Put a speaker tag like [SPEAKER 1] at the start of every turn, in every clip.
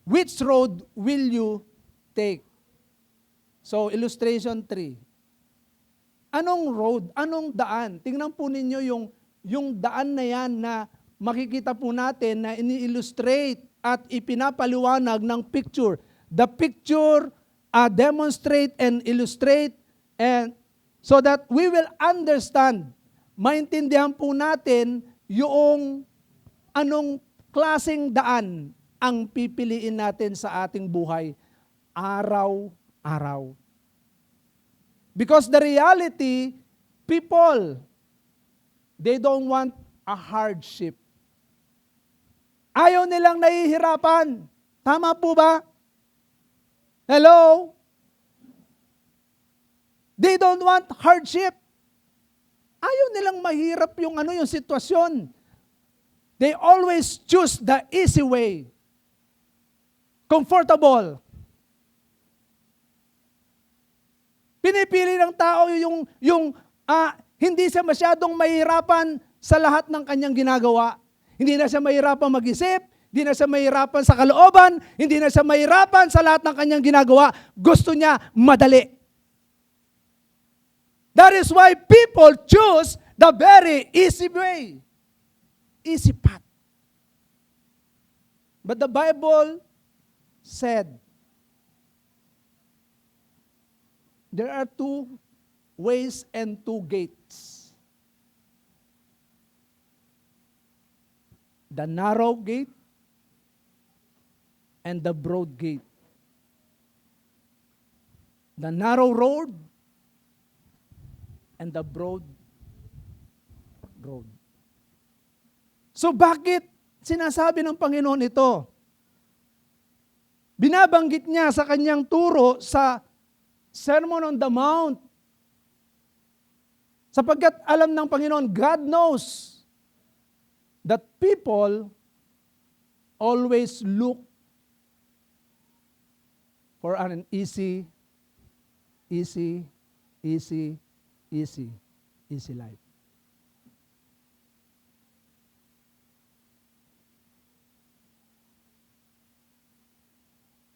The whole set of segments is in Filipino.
[SPEAKER 1] which road will you take? So, illustration 3. Anong road? Anong daan? Tingnan po ninyo yung daan na yan na makikita po natin na ini-illustrate at ipinapaliwanag ng picture. The picture demonstrate and illustrate and so that we will understand, maintindihan po natin yung anong klaseng daan ang pipiliin natin sa ating buhay araw-araw. Because the reality, people, they don't want a hardship. Ayaw nilang nahihirapan. Tama po ba? Hello? They don't want hardship. Ayaw nilang mahirap yung sitwasyon. They always choose the easy way. Comfortable. Pinipili ng tao yung hindi siya masyadong mahirapan sa lahat ng kanyang ginagawa. Hindi na siya mahirapan mag-isip, hindi na siya mahirapan sa kalooban, hindi na siya mahirapan sa lahat ng kanyang ginagawa. Gusto niya madali. That is why people choose the very easy way. Easy path. But the Bible said, there are 2 ways and 2 gates. The narrow gate and the broad gate. The narrow road and the broad road. So bakit sinasabi ng Panginoon ito? Binabanggit niya sa kanyang turo sa Sermon on the Mount. Sapagkat alam ng Panginoon, God knows that people always look for an easy life.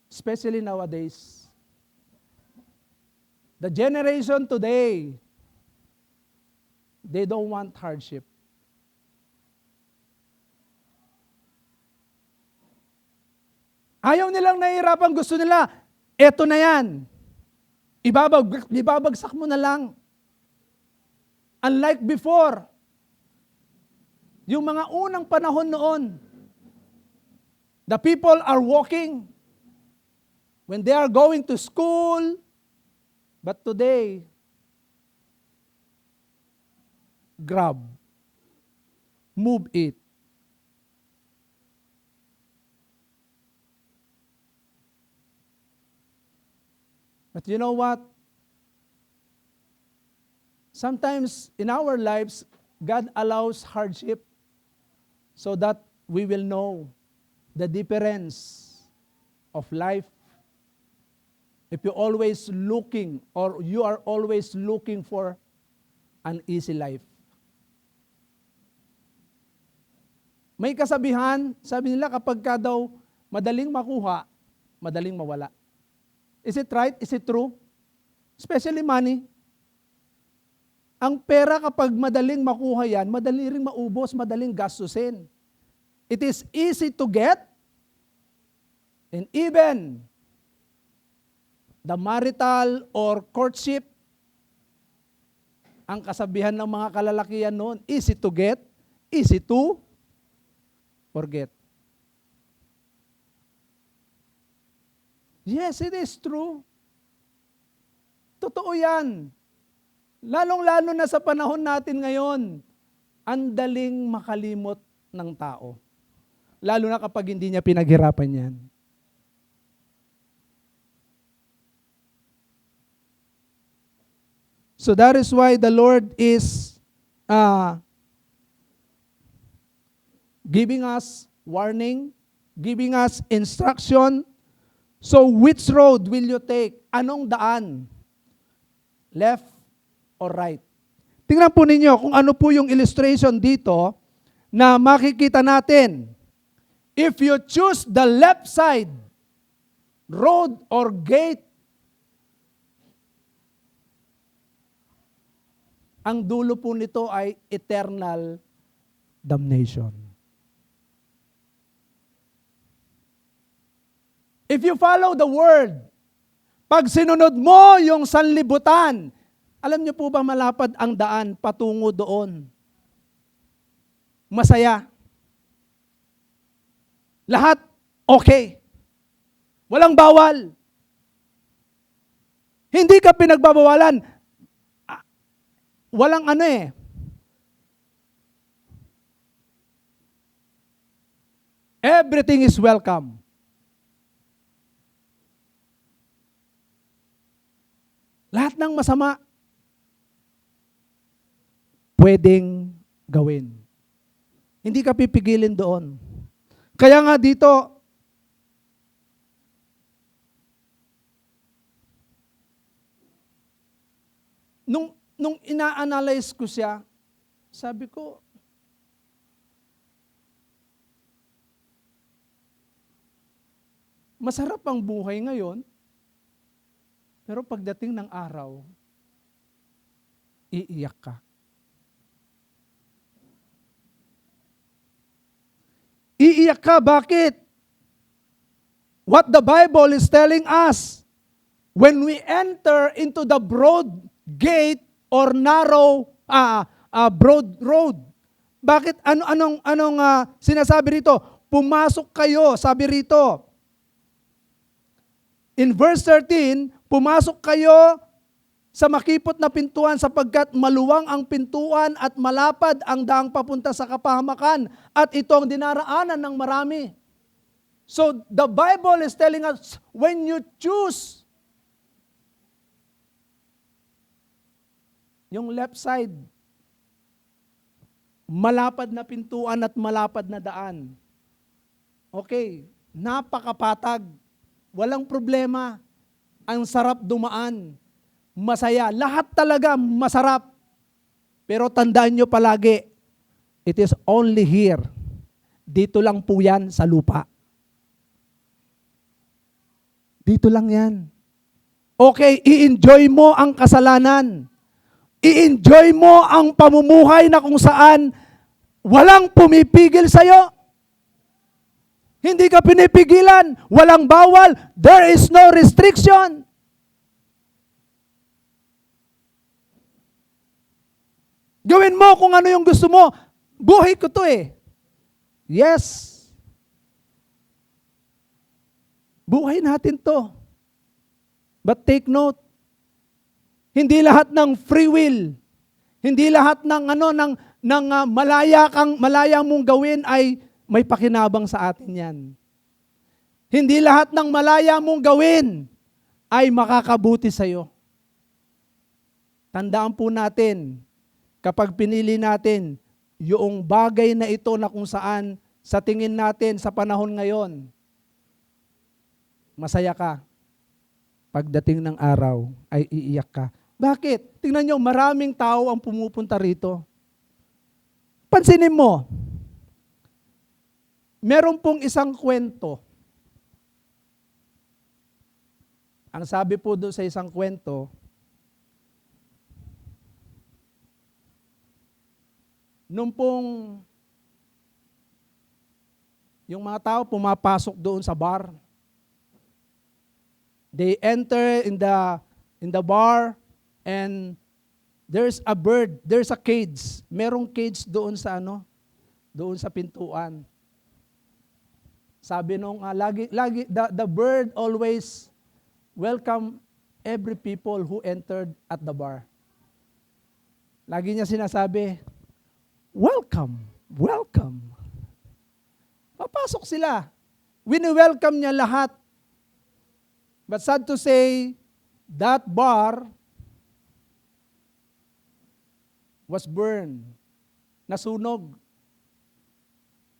[SPEAKER 1] Especially nowadays. The generation today, they don't want hardship. Ayaw nilang nahihirapan, gusto nila, eto na yan. Ibabagsak mo na lang. Unlike before, yung mga unang panahon noon, the people are walking when they are going to school, but today, grab, move it. But you know what? Sometimes in our lives, God allows hardship so that we will know the difference of life. If you're always looking or you are always looking for an easy life. May kasabihan, sabi nila kapag ka daw madaling makuha, madaling mawala. Is it right? Is it true? Especially money. Ang pera kapag madaling makuha yan, madali ring maubos, madaling gastusin. It is easy to get, and even the marital or courtship, ang kasabihan ng mga kalalakihan noon, easy to get, easy to forget. Yes, it is true. Totoo yan. Lalong-lalo na sa panahon natin ngayon, ang daling makalimot ng tao. Lalo na kapag hindi niya pinaghirapan yan. So that is why the Lord is giving us warning, giving us instruction. So which road will you take? Anong daan? Left or right? Tingnan po ninyo kung ano po yung illustration dito na makikita natin. If you choose the left side, road or gate, ang dulo po nito ay eternal damnation. If you follow the word, pag sinunod mo yung sanlibutan, alam niyo po ba malapad ang daan patungo doon? Masaya. Lahat okay. Walang bawal. Hindi ka pinagbabawalan. Walang ano eh. Everything is welcome. Lahat ng masama, pwedeng gawin. Hindi ka pipigilin doon. Kaya nga dito, nung ina-analyze ko siya, sabi ko, masarap ang buhay ngayon, pero pagdating ng araw, iiyak ka. Iiyak ka, bakit? What the Bible is telling us, when we enter into the broad gate or narrow broad road, bakit anong sinasabi rito? Pumasok kayo, sabi rito. In verse 13, pumasok kayo sa makipot na pintuan sapagkat maluwang ang pintuan at malapad ang daang papunta sa kapahamakan at ito ang dinaraanan ng marami. So the Bible is telling us, when you choose yung left side, malapad na pintuan at malapad na daan. Okay, napakapatag. Walang problema. Ang sarap dumaan. Masaya. Lahat talaga masarap. Pero tandaan nyo palagi, it is only here. Dito lang po yan sa lupa. Dito lang yan. Okay, i-enjoy mo ang kasalanan. I-enjoy mo ang pamumuhay na kung saan walang pumipigil sa'yo. Hindi ka pinipigilan. Walang bawal. There is no restriction. Gawin mo kung ano yung gusto mo. Buhay ko to eh. Yes. Buhay natin to. But take note, hindi lahat ng free will, hindi lahat ng malaya mong gawin ay may pakinabang sa atin yan. Hindi lahat ng malaya mong gawin ay makakabuti sa iyo. Tandaan po natin, kapag pinili natin yung bagay na ito na kung saan sa tingin natin sa panahon ngayon, masaya ka. Pagdating ng araw ay iiyak ka. Bakit? Tingnan nyo, maraming tao ang pumupunta rito. Pansinin mo, meron pong isang kwento. Ang sabi po doon sa isang kwento, nung pong yung mga tao pumapasok doon sa bar, they enter in the bar and there's a bird, there's a cage. Merong cage doon sa doon sa pintuan. Sabi nung lagi the bird always welcome every people who entered at the bar. Lagi niya sinasabi, welcome, welcome. Papasok sila. Wini-welcome niya lahat. But sad to say, that bar was burned. Nasunog.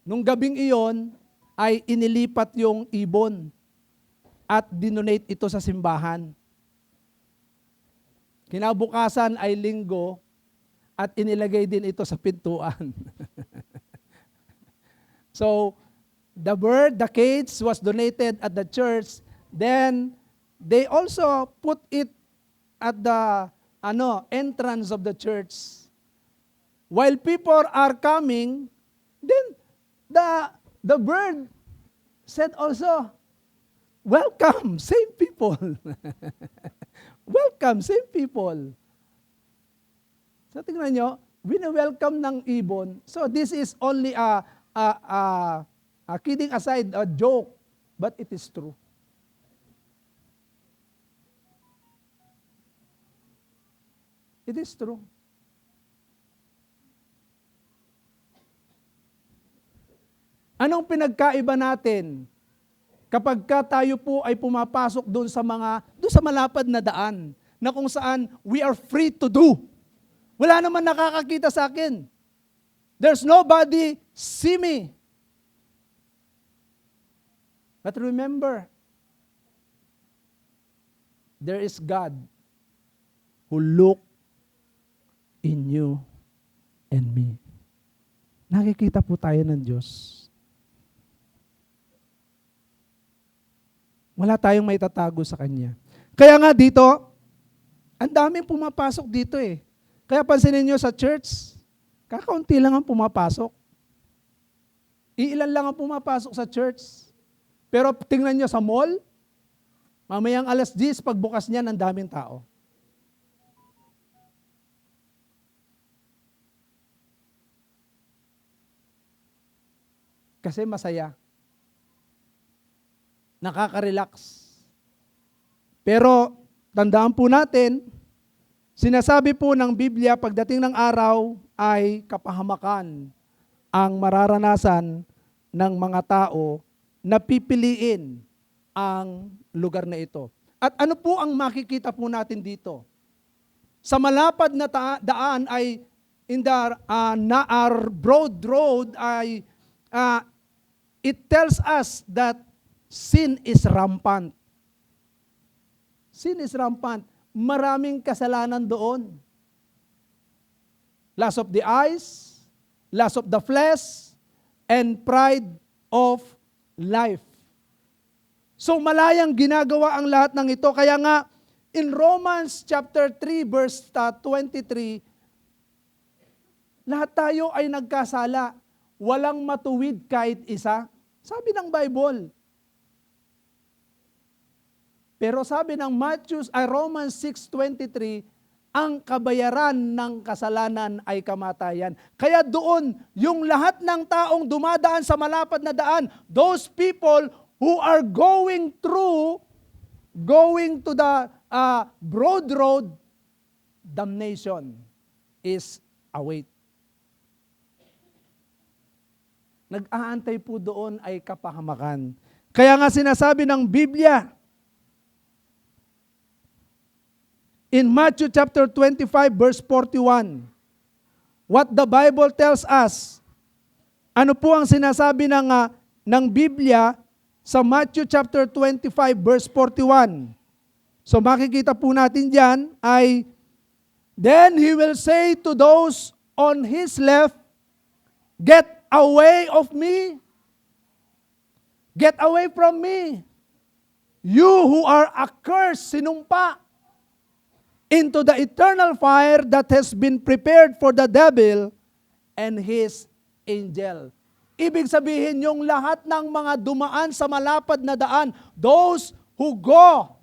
[SPEAKER 1] Nung gabing iyon, ay inilipat yung ibon at dinonate ito sa simbahan. Kinabukasan ay linggo at inilagay din ito sa pintuan. So, the bird, the cage was donated at the church. Then, they also put it at the entrance of the church. While people are coming, then the bird said also, welcome, same people. Welcome, same people. So tingnan nyo, wini-welcome ng ibon. So this is only a kidding aside, a joke, but it is true. It is true. Anong pinagkaiba natin kapag tayo po ay pumapasok doon sa malapad na daan na kung saan we are free to do. Wala naman nakakakita sa akin. There's nobody see me. But remember, there is God who look in you and me. Nakikita po tayo ng Diyos. Wala tayong may tatago sa Kanya. Kaya nga dito, ang daming pumapasok dito eh. Kaya pansinin nyo sa church, kakaunti lang ang pumapasok. Iilan lang ang pumapasok sa church. Pero tingnan nyo sa mall, mamayang 10:00, pagbukas niyan, ang daming tao. Kasi masaya. Nakaka-relax. Pero, tandaan po natin, sinasabi po ng Biblia, pagdating ng araw ay kapahamakan ang mararanasan ng mga tao na pipiliin ang lugar na ito. At ano po ang makikita po natin dito? Sa malapad na daan ay in the Naar broad road ay it tells us that sin is rampant. Sin is rampant. Maraming kasalanan doon. Lust of the eyes, lust of the flesh, and pride of life. So malayang ginagawa ang lahat ng ito. Kaya nga, in Romans chapter 3 verse 23, lahat tayo ay nagkasala. Walang matuwid kahit isa. Sabi ng Bible. Pero sabi ng Romans 6:23, ang kabayaran ng kasalanan ay kamatayan. Kaya doon, yung lahat ng taong dumadaan sa malapad na daan, those people who are going to the broad road, damnation is await. Nag-aantay po doon ay kapahamakan. Kaya nga sinasabi ng Biblia, in Matthew chapter 25 verse 41, what the Bible tells us, ano po ang sinasabi ng Biblia sa Matthew chapter 25 verse 41? So makikita po natin diyan ay, then he will say to those on his left, get away of me. Get away from me. You who are accursed, sinumpa, into the eternal fire that has been prepared for the devil and his angel. Ibig sabihin, yung lahat ng mga dumaan sa malapad na daan, those who go,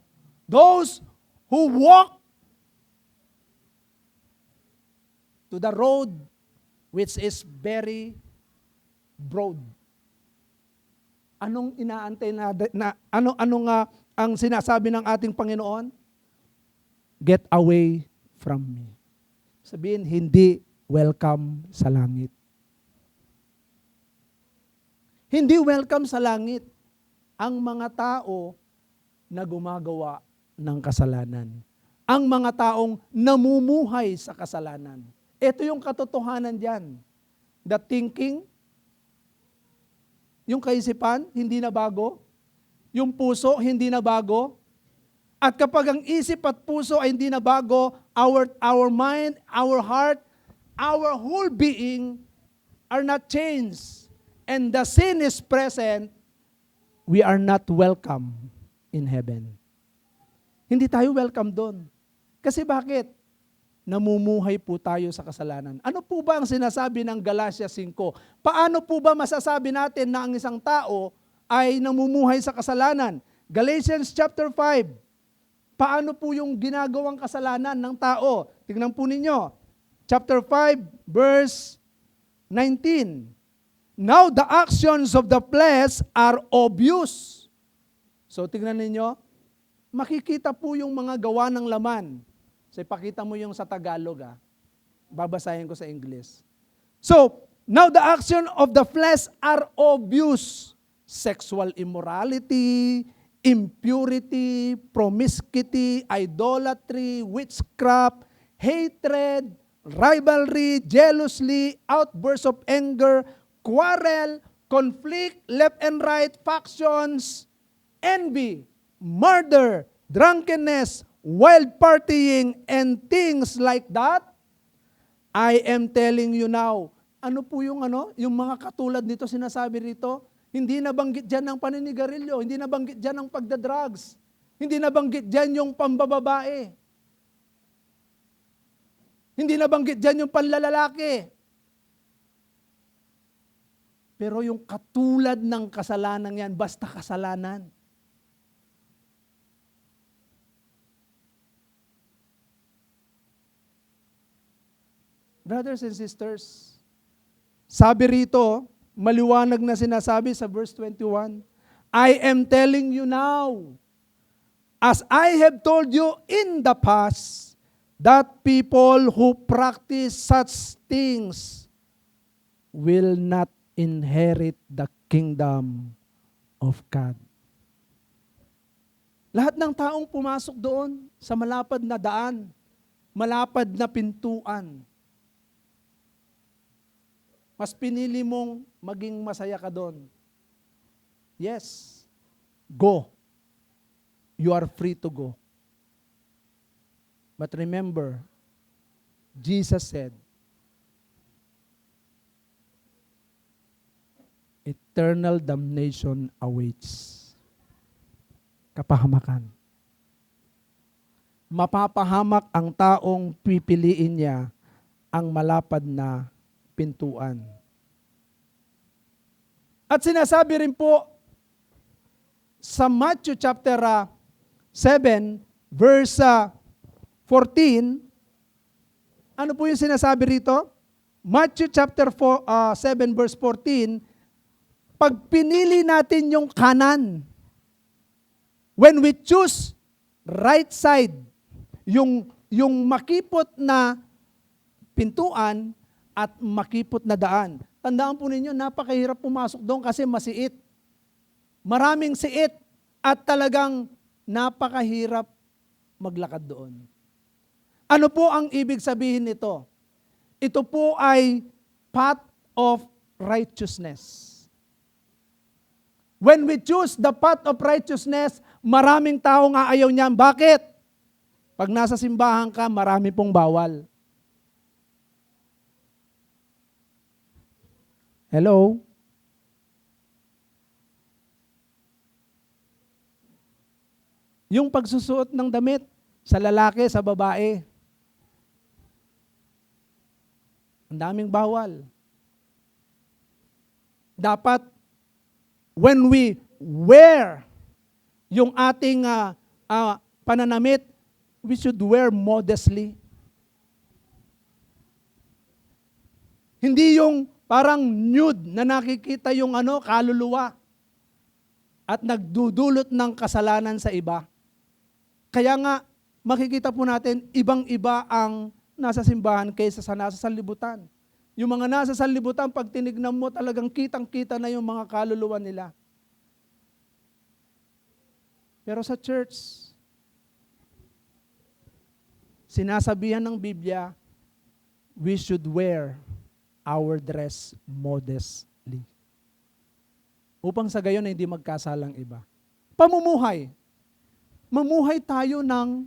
[SPEAKER 1] those who walk to the road which is very broad. Anong inaantay ang sinasabi ng ating Panginoon? Get away from me. Sabihin, hindi welcome sa langit. Hindi welcome sa langit ang mga tao na gumagawa ng kasalanan. Ang mga taong namumuhay sa kasalanan. Ito yung katotohanan diyan. The thinking, yung kaisipan, hindi na bago. Yung puso, hindi na bago. At kapag ang isip at puso ay hindi na bago, our mind, our heart, our whole being are not changed. And the sin is present, we are not welcome in heaven. Hindi tayo welcome doon. Kasi bakit? Namumuhay po tayo sa kasalanan. Ano po ba ang sinasabi ng Galatia 5? Paano po ba masasabi natin na ang isang tao ay namumuhay sa kasalanan? Galatians chapter 5. Paano po yung ginagawang kasalanan ng tao? Tingnan po ninyo. Chapter 5, verse 19. Now the actions of the flesh are obvious. So tingnan ninyo, makikita po yung mga gawa ng laman. So ipakita mo yung sa Tagalog, babasahin ko sa English. So, now the action of the flesh are obvious. Sexual immorality, impurity, promiscuity, idolatry, witchcraft, hatred, rivalry, jealousy, outbursts of anger, quarrel, conflict, left and right, factions, envy, murder, drunkenness, wild partying, and things like that. I am telling you now, ano po yung mga katulad nito sinasabi rito? Hindi nabanggit dyan ng paninigarilyo, hindi nabanggit dyan ng pagdadrugs, hindi nabanggit dyan yung pambababae, hindi nabanggit dyan yung panlalalaki. Pero yung katulad ng kasalanan yan, basta kasalanan. Brothers and sisters, sabi rito, maliwanag na sinasabi sa verse 21, I am telling you now, as I have told you in the past, that people who practice such things will not inherit the kingdom of God. Lahat ng taong pumasok doon sa malapad na daan, malapad na pintuan, mas pinili mong maging masaya ka doon. Yes, go. You are free to go. But remember, Jesus said, eternal damnation awaits. Kapahamakan. Mapapahamak ang taong pipiliin niya ang malapad na pintuan. At sinasabi rin po sa Matthew chapter 7 verse 14, ano po yung sinasabi rito? Matthew chapter 7 verse 14, pag pinili natin yung kanan, when we choose right side, yung makipot na pintuan, at makipot na daan. Tandaan po ninyo, napakahirap pumasok doon kasi masiit. Maraming siit at talagang napakahirap maglakad doon. Ano po ang ibig sabihin nito? Ito po ay path of righteousness. When we choose the path of righteousness, maraming tao nga ayaw niyan. Bakit? Pag nasa simbahan ka, marami pong bawal. Hello? Yung pagsusuot ng damit sa lalaki, sa babae. Ang daming bawal. Dapat, when we wear yung ating pananamit, we should wear modestly. Hindi yung parang nude na nakikita yung kaluluwa at nagdudulot ng kasalanan sa iba. Kaya nga, makikita po natin, ibang-iba ang nasa simbahan kaysa sa nasa sanlibutan. Yung mga nasa sanlibutan, pag tinignan mo, talagang kitang-kita na yung mga kaluluwa nila. Pero sa church, sinasabihan ng Biblia, we should wear our dress modestly. Upang sa gayon na hindi magkasalang iba. Pamumuhay. Mamuhay tayo ng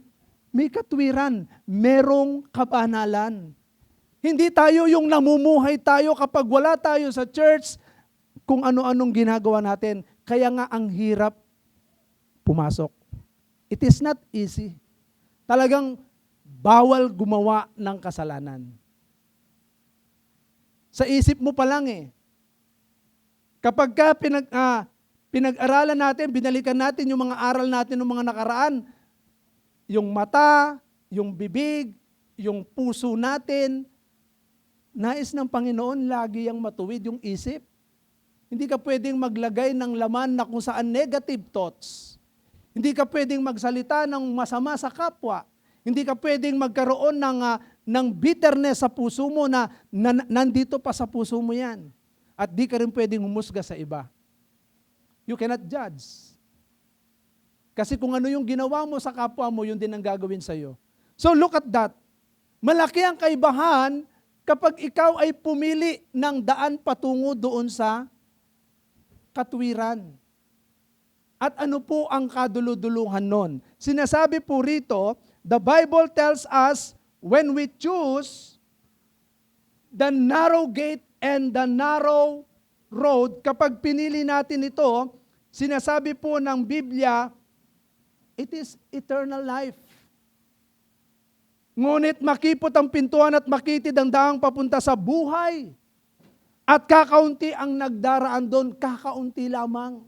[SPEAKER 1] may katwiran, merong kabanalan. Hindi tayo yung namumuhay tayo kapag wala tayo sa church kung ano-anong ginagawa natin. Kaya nga ang hirap pumasok. It is not easy. Talagang bawal gumawa ng kasalanan. Sa isip mo pa lang Kapag ka pinag-aralan natin, binalikan natin yung mga aral natin ng mga nakaraan, yung mata, yung bibig, yung puso natin, nais ng Panginoon lagi yang matuwid yung isip. Hindi ka pwedeng maglagay ng laman na kung saan negative thoughts. Hindi ka pwedeng magsalita ng masama sa kapwa. Hindi ka pwedeng magkaroon ng bitterness sa puso mo na nandito pa sa puso mo yan. At di ka rin pwedeng humusga sa iba. You cannot judge. Kasi kung ano yung ginawa mo sa kapwa mo, yun din ang gagawin sa'yo. So look at that. Malaki ang kaibahan kapag ikaw ay pumili ng daan patungo doon sa katwiran. At ano po ang kaduluduluhan nun? Sinasabi po rito, the Bible tells us, when we choose the narrow gate and the narrow road, kapag pinili natin ito, sinasabi po ng Biblia, it is eternal life. Ngunit makipot ang pintuan at makitid ang daang papunta sa buhay. At kakaunti ang nagdaraan doon, kakaunti lamang.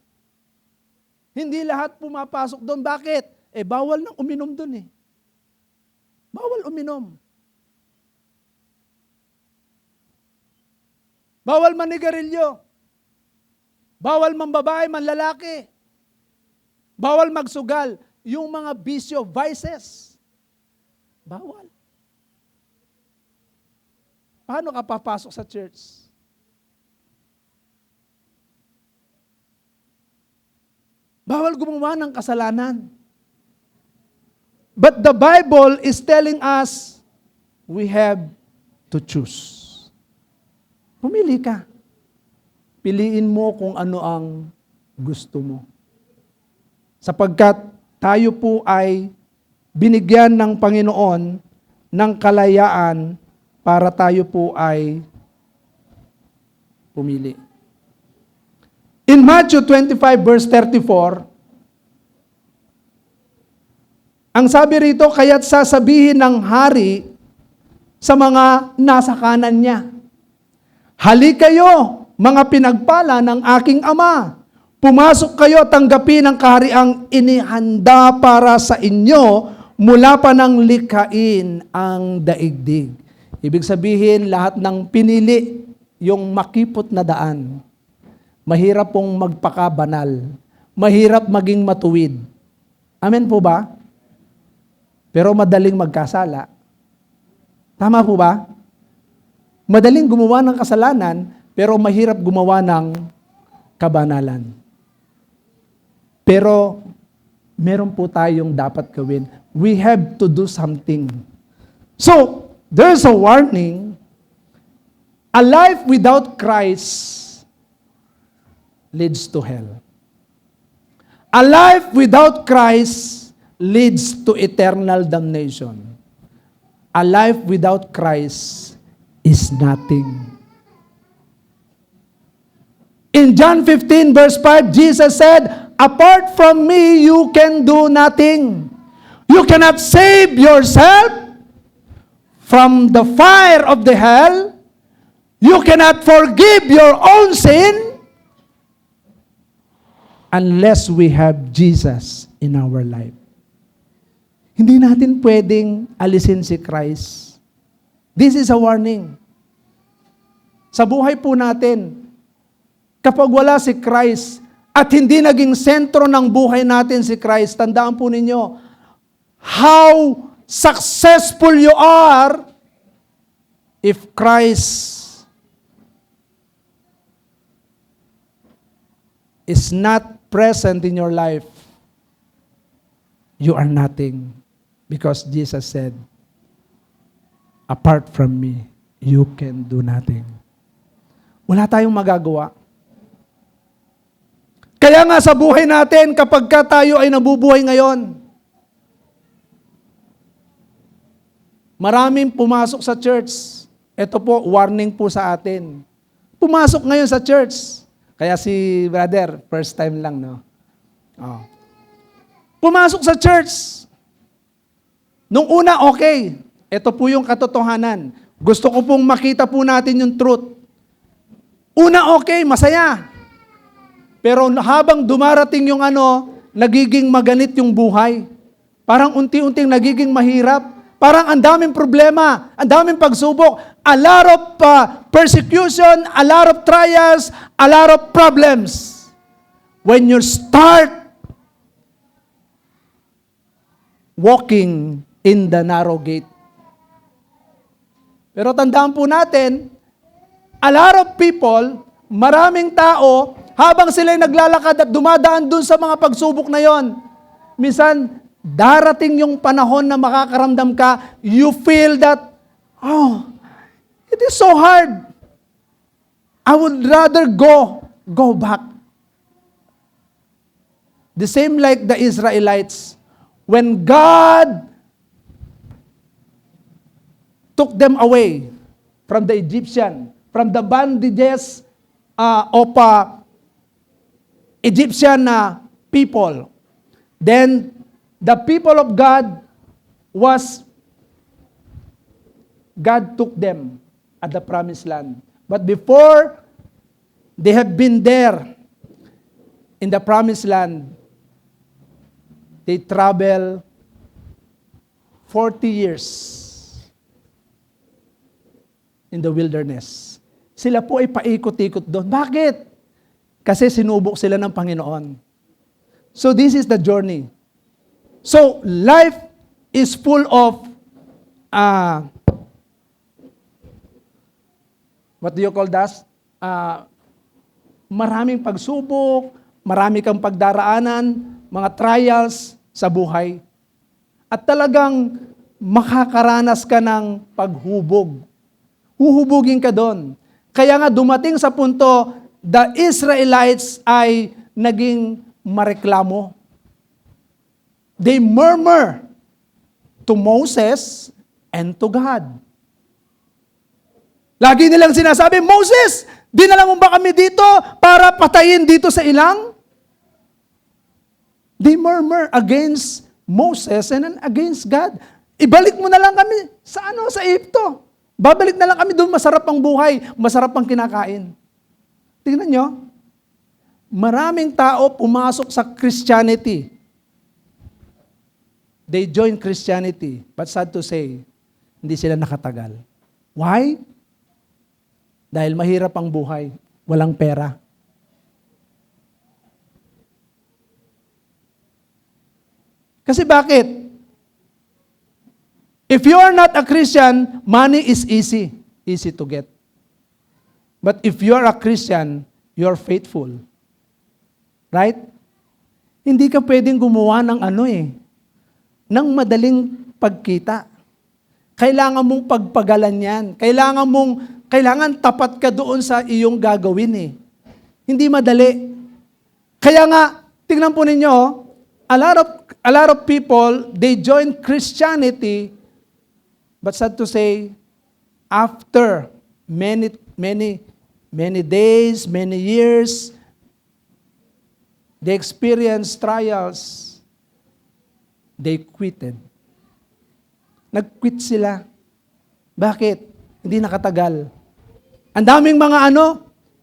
[SPEAKER 1] Hindi lahat pumapasok doon. Bakit? Bawal nang uminom doon Bawal uminom. Bawal manigarilyo. Bawal mambabae, manlalaki. Bawal magsugal. Yung mga bisyo, vices. Bawal. Paano ka papasok sa church? Bawal gumawa ng kasalanan. But the Bible is telling us, we have to choose. Pumili ka. Piliin mo kung ano ang gusto mo. Sapagkat tayo po ay binigyan ng Panginoon ng kalayaan para tayo po ay pumili. In Matthew 25 verse 34, ang sabi rito, kaya't sasabihin ng hari sa mga nasa kanan niya, "Halik kayo, mga pinagpala ng aking Ama. Pumasok kayo, tanggapin ang kahariang inihanda para sa inyo mula pa ng likhain ang daigdig." Ibig sabihin, lahat ng pinili, yung makipot na daan, mahirap pong magpakabanal. Mahirap maging matuwid. Amen po ba? Pero madaling magkasala. Tama po ba? Madaling gumawa ng kasalanan, pero mahirap gumawa ng kabanalan. Pero meron po tayong dapat gawin. We have to do something. So, there's a warning. A life without Christ leads to hell. A life without Christ leads to eternal damnation. A life without Christ is nothing. In John 15 verse 5, Jesus said, "Apart from me, you can do nothing. You cannot save yourself from the fire of the hell. You cannot forgive your own sin unless we have Jesus in our life." Hindi natin pwedeng alisin si Christ. This is a warning. Sa buhay po natin, kapag wala si Christ at hindi naging sentro ng buhay natin si Christ, tandaan po ninyo, how successful you are if Christ is not present in your life. You are nothing. Because Jesus said, "Apart from me, you can do nothing." Wala tayong magagawa. Kaya nga sa buhay natin, kapag ka tayo ay nabubuhay ngayon, maraming pumasok sa church. Ito po, warning po sa atin. Pumasok ngayon sa church. Kaya si brother, first time lang, no? Oh. Pumasok sa church. Nung una, okay. Ito po yung katotohanan. Gusto ko pong makita po natin yung truth. Una, okay, masaya. Pero habang dumarating yung nagiging maganit yung buhay. Parang unti-unting nagiging mahirap. Parang ang daming problema, ang daming pagsubok, a lot of persecution, a lot of trials, a lot of problems. When you start walking in the narrow gate. Pero tandaan po natin, a lot of people, maraming tao, habang sila'y naglalakad at dumadaan dun sa mga pagsubok na yon, minsan, darating yung panahon na makakaramdam ka, you feel that, oh, it is so hard. I would rather go back. The same like the Israelites. When God took them away from the Egyptian, from the bondages of Egyptian people, then the people of God took them at the promised land. But before they have been there in the promised land, they travel 40 years in the wilderness. Sila po ay paikot-ikot doon. Bakit? Kasi sinubok sila ng Panginoon. So this is the journey. So life is full of what do you call that? Maraming pagsubok, marami kang pagdaraanan, mga trials sa buhay. At talagang makakaranas ka ng paghubog. Huhubugin ka doon. Kaya nga dumating sa punto, the Israelites ay naging mareklamo. They murmur to Moses and to God. Lagi nilang sinasabi, Moses, dinala mo ba kami dito para patayin dito sa ilang? They murmur against Moses and against God. Ibalik mo na lang kami sa Egypto. Babalik na lang kami doon, masarap ang buhay, masarap ang kinakain. Tingnan nyo, maraming tao pumasok sa Christianity. They join Christianity, but sad to say, hindi sila nakatagal. Why? Dahil mahirap ang buhay, walang pera. Kasi bakit? If you are not a Christian, money is easy to get. But if you are a Christian, you are faithful. Right? Hindi ka pwedeng gumawa ng ng madaling pagkita. Kailangan mong pagpagalan yan. Kailangan tapat ka doon sa iyong gagawin . Hindi madali. Kaya nga, tingnan po ninyo, a lot of people, they join Christianity, but sad to say, after many days, many years, they experience trials, they quitted. Nag-quit sila. Bakit? Hindi nakatagal. Ang daming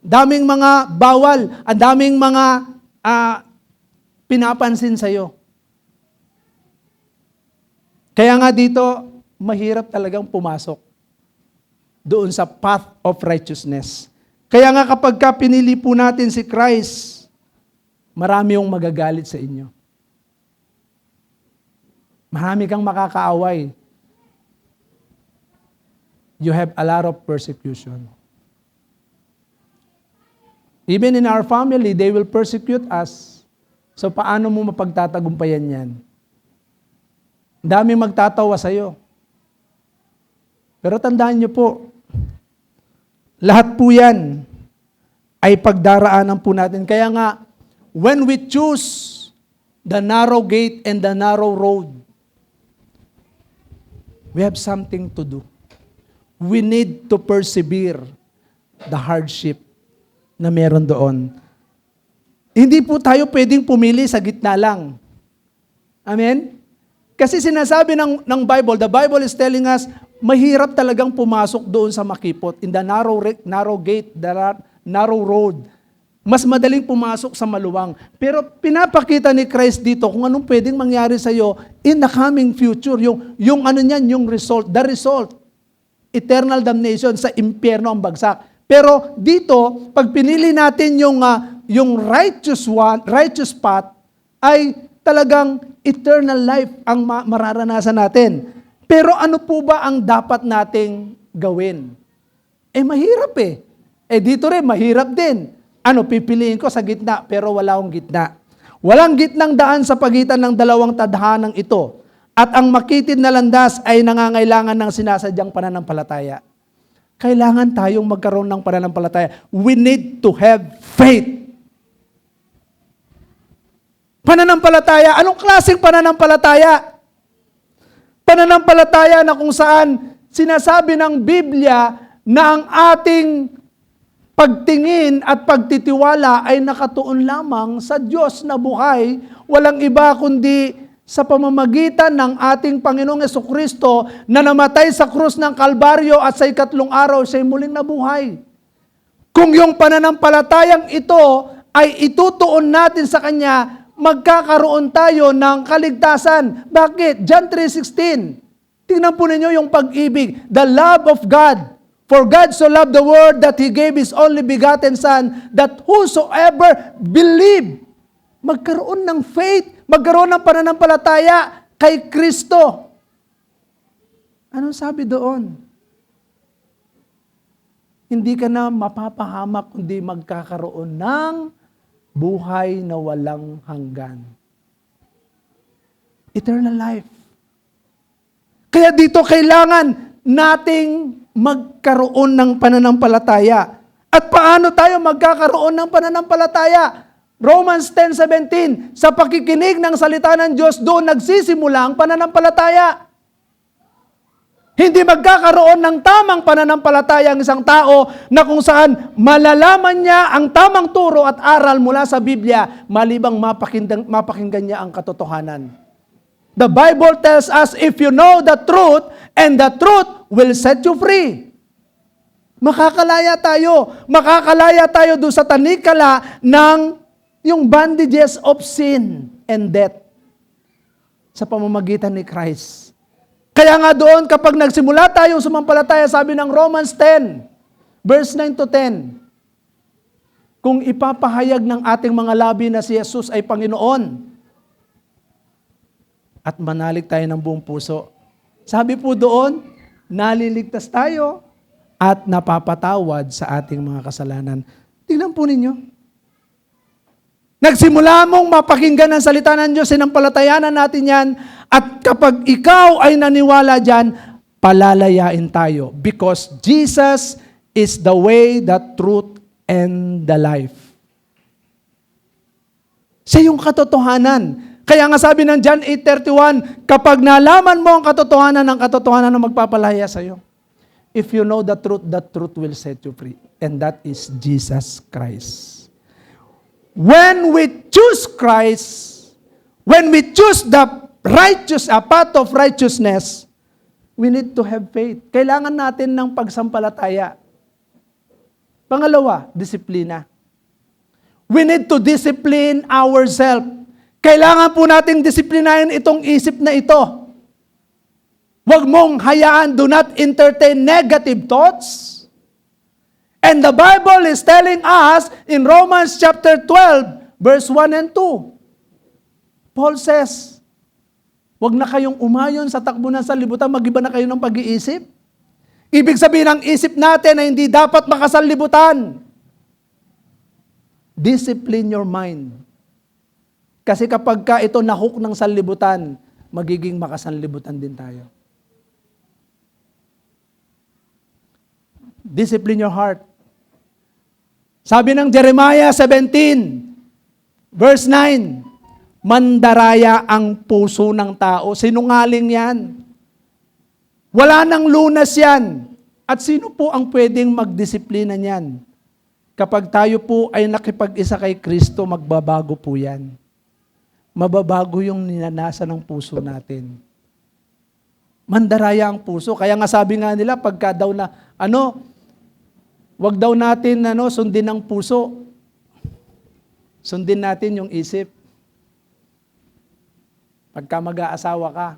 [SPEAKER 1] daming mga bawal, ang daming mga pinapansin sa'yo. Kaya nga dito, mahirap talagang pumasok doon sa path of righteousness. Kaya nga kapag pinili po natin si Christ, marami yung magagalit sa inyo. Marami kang makakaaway. You have a lot of persecution. Even in our family, they will persecute us. So paano mo mapagtatagumpayan yan? Daming magtatawa sa'yo. Pero tandaan niyo po, lahat po yan ay pagdaraanan po natin. Kaya nga, when we choose the narrow gate and the narrow road, we have something to do. We need to persevere the hardship na meron doon. Hindi po tayo pwedeng pumili sa gitna lang. Amen? Kasi sinasabi ng Bible, the Bible is telling us, mahirap talagang pumasok doon sa makipot. In the narrow gate, the narrow road. Mas madaling pumasok sa maluwang. Pero pinapakita ni Christ dito kung anong pwedeng mangyari sa iyo in the coming future. Yung ano niyan, yung result, the result. Eternal damnation, sa impyerno ang bagsak. Pero dito, pag pinili natin yung righteous path, ay talagang eternal life ang mararanasan natin. Pero ano po ba ang dapat nating gawin? Mahirap eh. Dito rin, mahirap din. Pipiliin ko sa gitna, pero wala akong gitna. Walang gitnang daan sa pagitan ng dalawang tadhanang ito. At ang makitid na landas ay nangangailangan ng sinasadyang pananampalataya. Kailangan tayong magkaroon ng pananampalataya. We need to have faith. Pananampalataya. Anong klaseng pananampalataya? Pananampalataya na kung saan sinasabi ng Biblia na ang ating pagtingin at pagtitiwala ay nakatuon lamang sa Diyos na buhay, walang iba kundi sa pamamagitan ng ating Panginoong Jesucristo na namatay sa krus ng Kalbaryo at sa ikatlong araw siya'y muling nabuhay. Kung yung pananampalatayang ito ay itutuon natin sa Kanya, magkakaroon tayo ng kaligtasan. Bakit? John 3:16. Tingnan po ninyo yung pag-ibig. The love of God. For God so loved the world that He gave His only begotten Son, that whosoever believe, magkaroon ng faith, magkaroon ng pananampalataya kay Kristo. Anong sabi doon? Hindi ka na mapapahamak kundi magkakaroon ng buhay na walang hanggan. Eternal life. Kaya dito kailangan nating magkaroon ng pananampalataya. At paano tayo magkakaroon ng pananampalataya? Romans 10:17, sa pakikinig ng salita ng Diyos, doon nagsisimula ang pananampalataya. Hindi magkakaroon ng tamang pananampalataya ang isang tao na kung saan malalaman niya ang tamang turo at aral mula sa Biblia, malibang mapakinggan niya ang katotohanan. The Bible tells us, if you know the truth, and the truth will set you free. Makakalaya tayo doon sa tanikala ng yung bondages of sin and death sa pamamagitan ni Christ. Kaya nga doon, kapag nagsimula tayong sumampalataya, sabi ng Romans 10, verse 9 to 10, kung ipapahayag ng ating mga labi na si Jesus ay Panginoon, at manalig tayo ng buong puso. Sabi po doon, naliligtas tayo at napapatawad sa ating mga kasalanan. Tingnan po ninyo. Nagsimula mong mapakinggan ang salita ng Diyos, sinampalatayanan natin yan, at kapag ikaw ay naniwala dyan, palalayain tayo. Because Jesus is the way, the truth, and the life. Siya yung katotohanan. Kaya nga sabi ng John 8:31, kapag nalaman mo ang katotohanan na magpapalaya sa iyo. If you know the truth will set you free. And that is Jesus Christ. When we choose Christ, when we choose the path of righteousness, we need to have faith. Kailangan natin ng pagsampalataya. Pangalawa, disiplina. We need to discipline ourselves. Kailangan po nating disiplinahin itong isip na ito. Huwag mong hayaan, do not entertain negative thoughts. And the Bible is telling us in Romans chapter 12, verse 1 and 2. Paul says, huwag na kayong umayon sa takbo ng sanlibutan, mag-iba na kayo ng pag-iisip. Ibig sabihin ng isip natin na hindi dapat makasanlibutan. Discipline your mind. Kasi kapag ka ito nahook ng sanlibutan, magiging makasanlibutan din tayo. Discipline your heart. Sabi ng Jeremiah 17, verse 9, mandaraya ang puso ng tao. Sinungaling yan. Wala nang lunas yan. At sino po ang pwedeng magdisiplina niyan? Kapag tayo po ay nakipag-isa kay Kristo, magbabago po yan. mababago yung ninanasa ng puso natin. Mandaraya ang puso. Kaya nga sabi nga nila, pagka daw na, wag daw natin sundin ang puso. Sundin natin yung isip. Pagka mag-aasawa ka,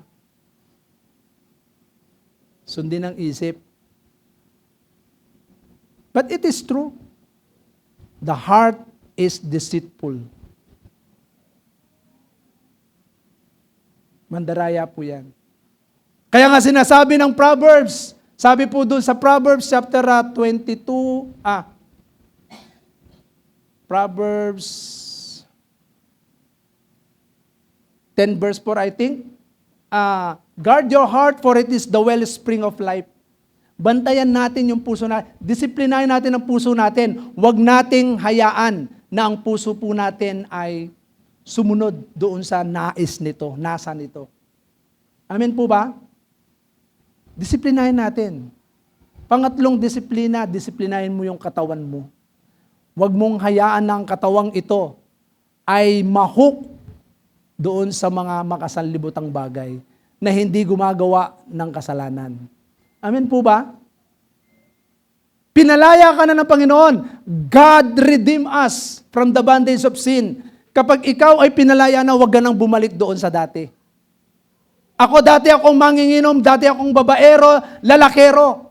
[SPEAKER 1] sundin ang isip. But it is true. The heart is deceitful. Mandaraya po yan. Kaya nga sinasabi ng Proverbs, sabi po doon sa Proverbs chapter 22, Proverbs 10 verse 4 I think, guard your heart for it is the wellspring of life. Bantayan natin yung puso natin, disiplinahin natin ang puso natin, huwag nating hayaan na ang puso po natin ay sumunod doon sa nais nito, nasa nito. Amen po ba? Disiplinahin natin. Pangatlong disiplina, disiplinahin mo yung katawan mo. Huwag mong hayaan na ang katawang ito ay mahook doon sa mga makasanlibutang bagay na hindi gumagawa ng kasalanan. Amen po ba? Pinalaya ka na ng Panginoon. God redeem us from the bondage of sin. Kapag ikaw ay pinalaya na, huwag ka nang bumalik doon sa dati. Dati akong manginginom, dati akong babaero, lalakero.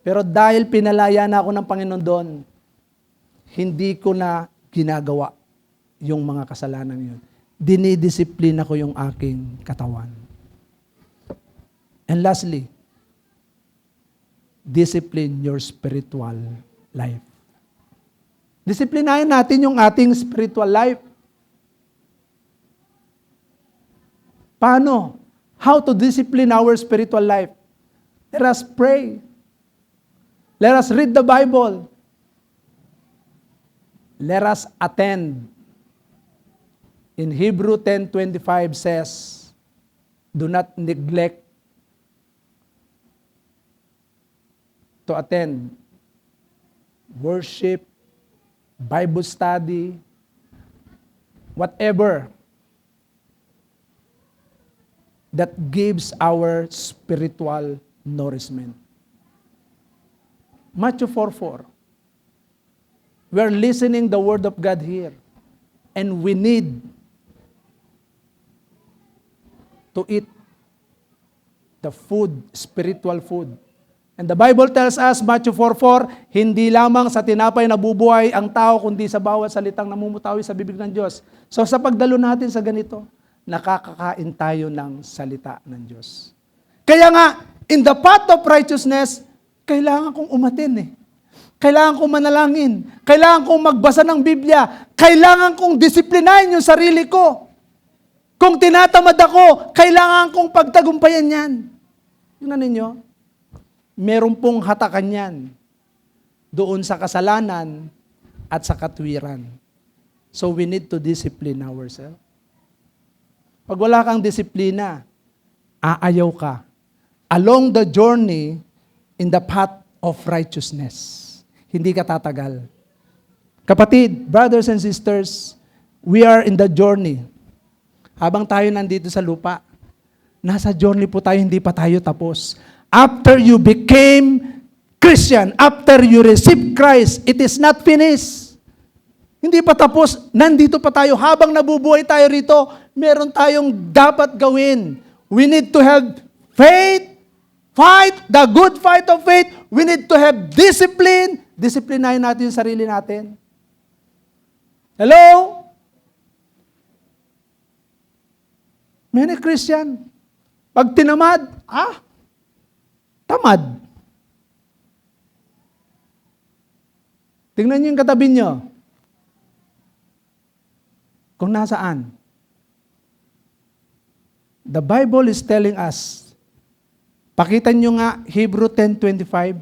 [SPEAKER 1] Pero dahil pinalaya na ako ng Panginoon doon, hindi ko na ginagawa yung mga kasalanan yun. Dinidisiplina ko yung aking katawan. And lastly, discipline your spiritual life. Disiplinahin natin yung ating spiritual life. Paano? How to discipline our spiritual life? Let us pray. Let us read the Bible. Let us attend. In Hebrew 10:25 says, do not neglect to attend worship, Bible study, whatever that gives our spiritual nourishment. Matthew 4:4. We're listening the word of God here. And we need to eat the food, spiritual food. And the Bible tells us, Matthew 4:4, hindi lamang sa tinapay nabubuhay ang tao, kundi sa bawat salitang namumutawi sa bibig ng Diyos. So sa pagdalo natin sa ganito, nakakakain tayo ng salita ng Diyos. Kaya nga, in the path of righteousness, kailangan kong umatin Kailangan kong manalangin. Kailangan kong magbasa ng Biblia. Kailangan kong disiplinahin yung sarili ko. Kung tinatamad ako, kailangan kong pagtagumpayan yan. Tingnan ninyo, meron pong hatakan yan doon sa kasalanan at sa katwiran. So we need to discipline ourselves. Pag wala kang disiplina, aayaw ka along the journey in the path of righteousness. Hindi ka tatagal. Kapatid, brothers and sisters, we are in the journey. Habang tayo nandito sa lupa, nasa journey po tayo, hindi pa tayo tapos. After you became Christian, after you received Christ, it is not finished. Hindi pa tapos, nandito pa tayo. Habang nabubuhay tayo rito, meron tayong dapat gawin. We need to have faith, fight the good fight of faith. We need to have discipline. Disiplinahin natin yung sarili natin. Hello? Many Christian, pag tinamad, tamad. Tingnan niyo yung katabi niyo. Kung nasaan. The Bible is telling us, pakita niyo nga Hebrew 10:25.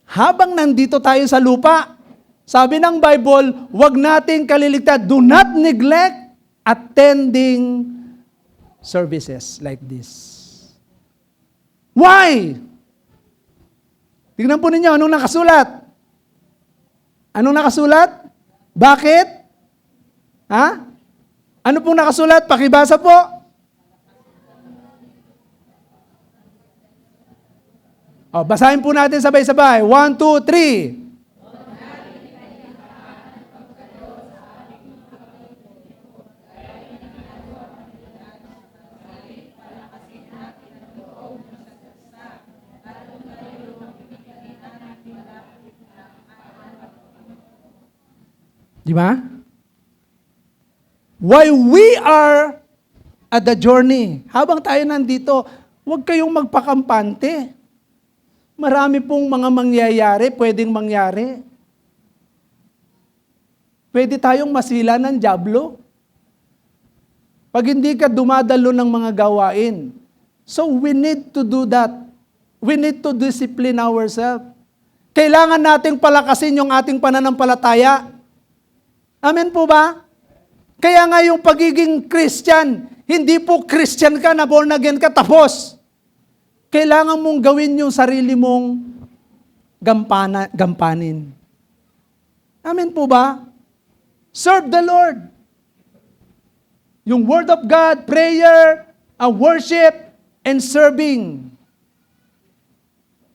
[SPEAKER 1] Habang nandito tayo sa lupa, sabi ng Bible, huwag nating kaliligtaan. Do not neglect attending services like this. Why? Tingnan po ninyo, anong nakasulat? Anong nakasulat? Bakit? Ha? Ano pong nakasulat? Pakibasa po. O, basahin po natin sabay-sabay. 1, 2, 3. Di ba? While we are at the journey, habang tayo nandito, huwag kayong magpakampante. Marami pong mga mangyayari, pwedeng mangyari. Pwede tayong masila ng dyablo. Pag hindi ka dumadalo ng mga gawain. So we need to do that. We need to discipline ourselves. Kailangan nating palakasin yung ating pananampalataya. Amen po ba? Kaya nga yung pagiging Christian, hindi po Christian ka na born again ka tapos. Kailangan mong gawin yung sarili mong gampanin. Amen po ba? Serve the Lord. Yung Word of God, prayer, worship, and serving.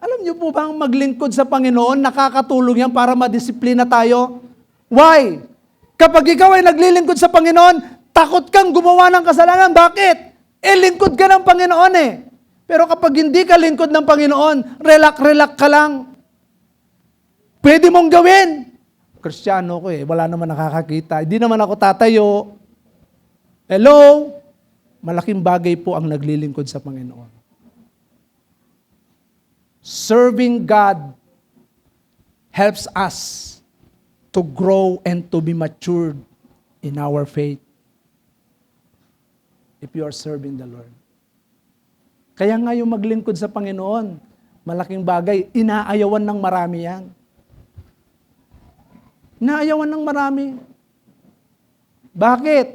[SPEAKER 1] Alam niyo po ba ang maglingkod sa Panginoon, nakakatulong yan para madisiplina tayo? Why? Kapag ikaw ay naglilingkod sa Panginoon, takot kang gumawa ng kasalanan. Bakit? Lingkod ka ng Panginoon eh. Pero kapag hindi ka lingkod ng Panginoon, relax ka lang. Pwede mong gawin. Kristiyano ko eh, wala naman nakakakita. Hindi naman ako tatayo. Hello? Malaking bagay po ang naglilingkod sa Panginoon. Serving God helps us to grow and to be matured in our faith. If you are serving the Lord. Kaya nga yung maglingkod sa Panginoon, malaking bagay, inaayawan ng marami yan. Inaayawan ng marami. Bakit?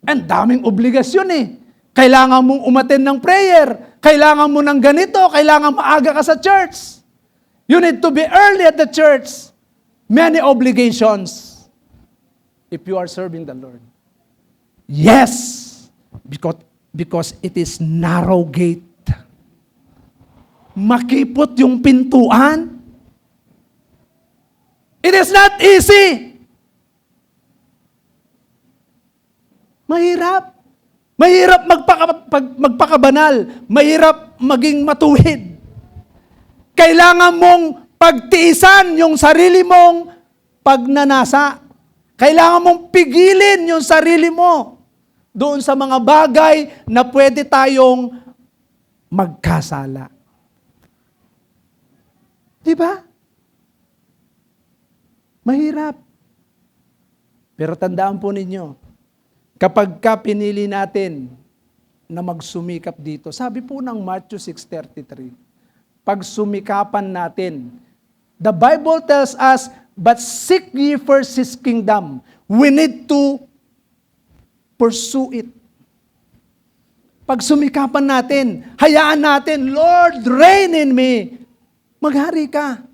[SPEAKER 1] Ang daming obligasyon eh. Kailangan mong umattend ng prayer. Kailangan mo ng ganito. Kailangan maaga ka sa church. You need to be early at the church. Many obligations if you are serving the Lord. Yes, because it is narrow gate. Makipot yung pintuan. It is not easy. Mahirap. Mahirap magpakabanal. Mahirap maging matuwid. Kailangan mong pagtiisan yung sarili mong pagnanasa. Kailangan mong pigilin yung sarili mo doon sa mga bagay na pwede tayong magkasala. Di ba? Mahirap. Pero tandaan po ninyo, kapag ka pinili natin na magsumikap dito, sabi po ng Matthew 6:33, pag sumikapan natin, the Bible tells us, but seek ye first His kingdom. We need to pursue it. Pag sumikapan natin, hayaan natin, Lord, reign in me. Maghari ka.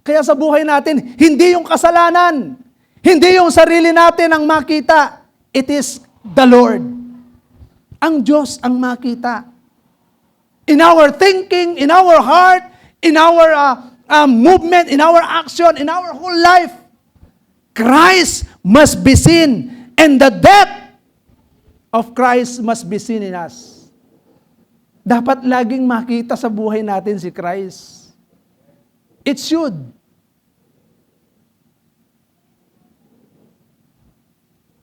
[SPEAKER 1] Kaya sa buhay natin, hindi yung kasalanan, hindi yung sarili natin ang makita. It is the Lord. Ang Diyos ang makita. In our thinking, in our heart, in our movement, in our action, in our whole life, Christ must be seen. And the depth of Christ must be seen in us. Dapat laging makita sa buhay natin si Christ. It should.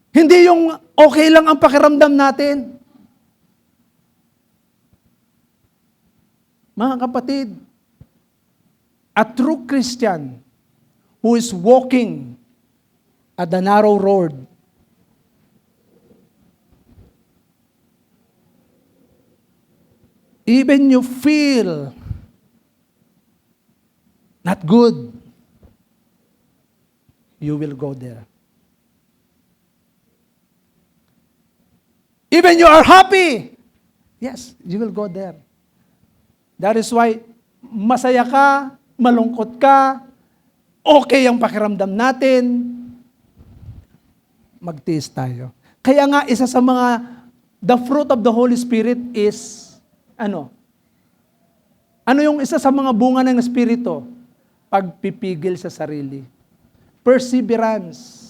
[SPEAKER 1] Hindi yung okay lang ang pakiramdam natin. Mga kapatid, a true Christian who is walking at the narrow road even you feel not good, you will go there. Even you are happy, yes, you will go there. That is why masaya ka, malungkot ka, okay ang pakiramdam natin. magtiis tayo. Kaya nga, isa sa mga, the fruit of the Holy Spirit is, ano? Ano yung isa sa mga bunga ng Espiritu? Pagpipigil sa sarili. Perseverance.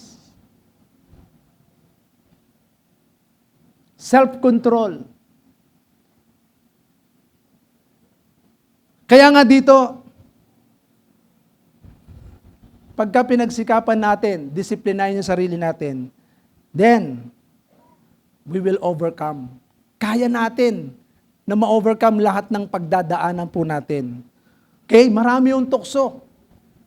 [SPEAKER 1] Self-control. Kaya nga dito, pagka pinagsikapan natin, disiplinahin yung sarili natin, then, we will overcome. Kaya natin na ma-overcome lahat ng pagdadaanan po natin. Okay? Marami yung tukso.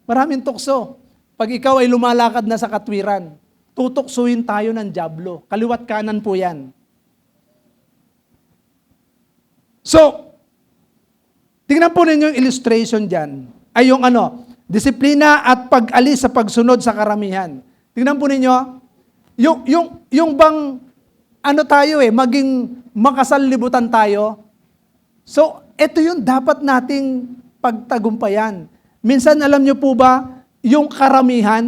[SPEAKER 1] Maraming tukso. Pag ikaw ay lumalakad na sa katwiran, tutuksuin tayo ng dyablo. Kaliwat kanan po yan. So, tingnan po ninyo yung illustration dyan. Ay yung disiplina at pag-alis sa pagsunod sa karamihan. Tingnan po ninyo, yung bang, maging makasanlibutan tayo. So, ito yung dapat nating pagtagumpayan. Minsan, alam nyo po ba, yung karamihan,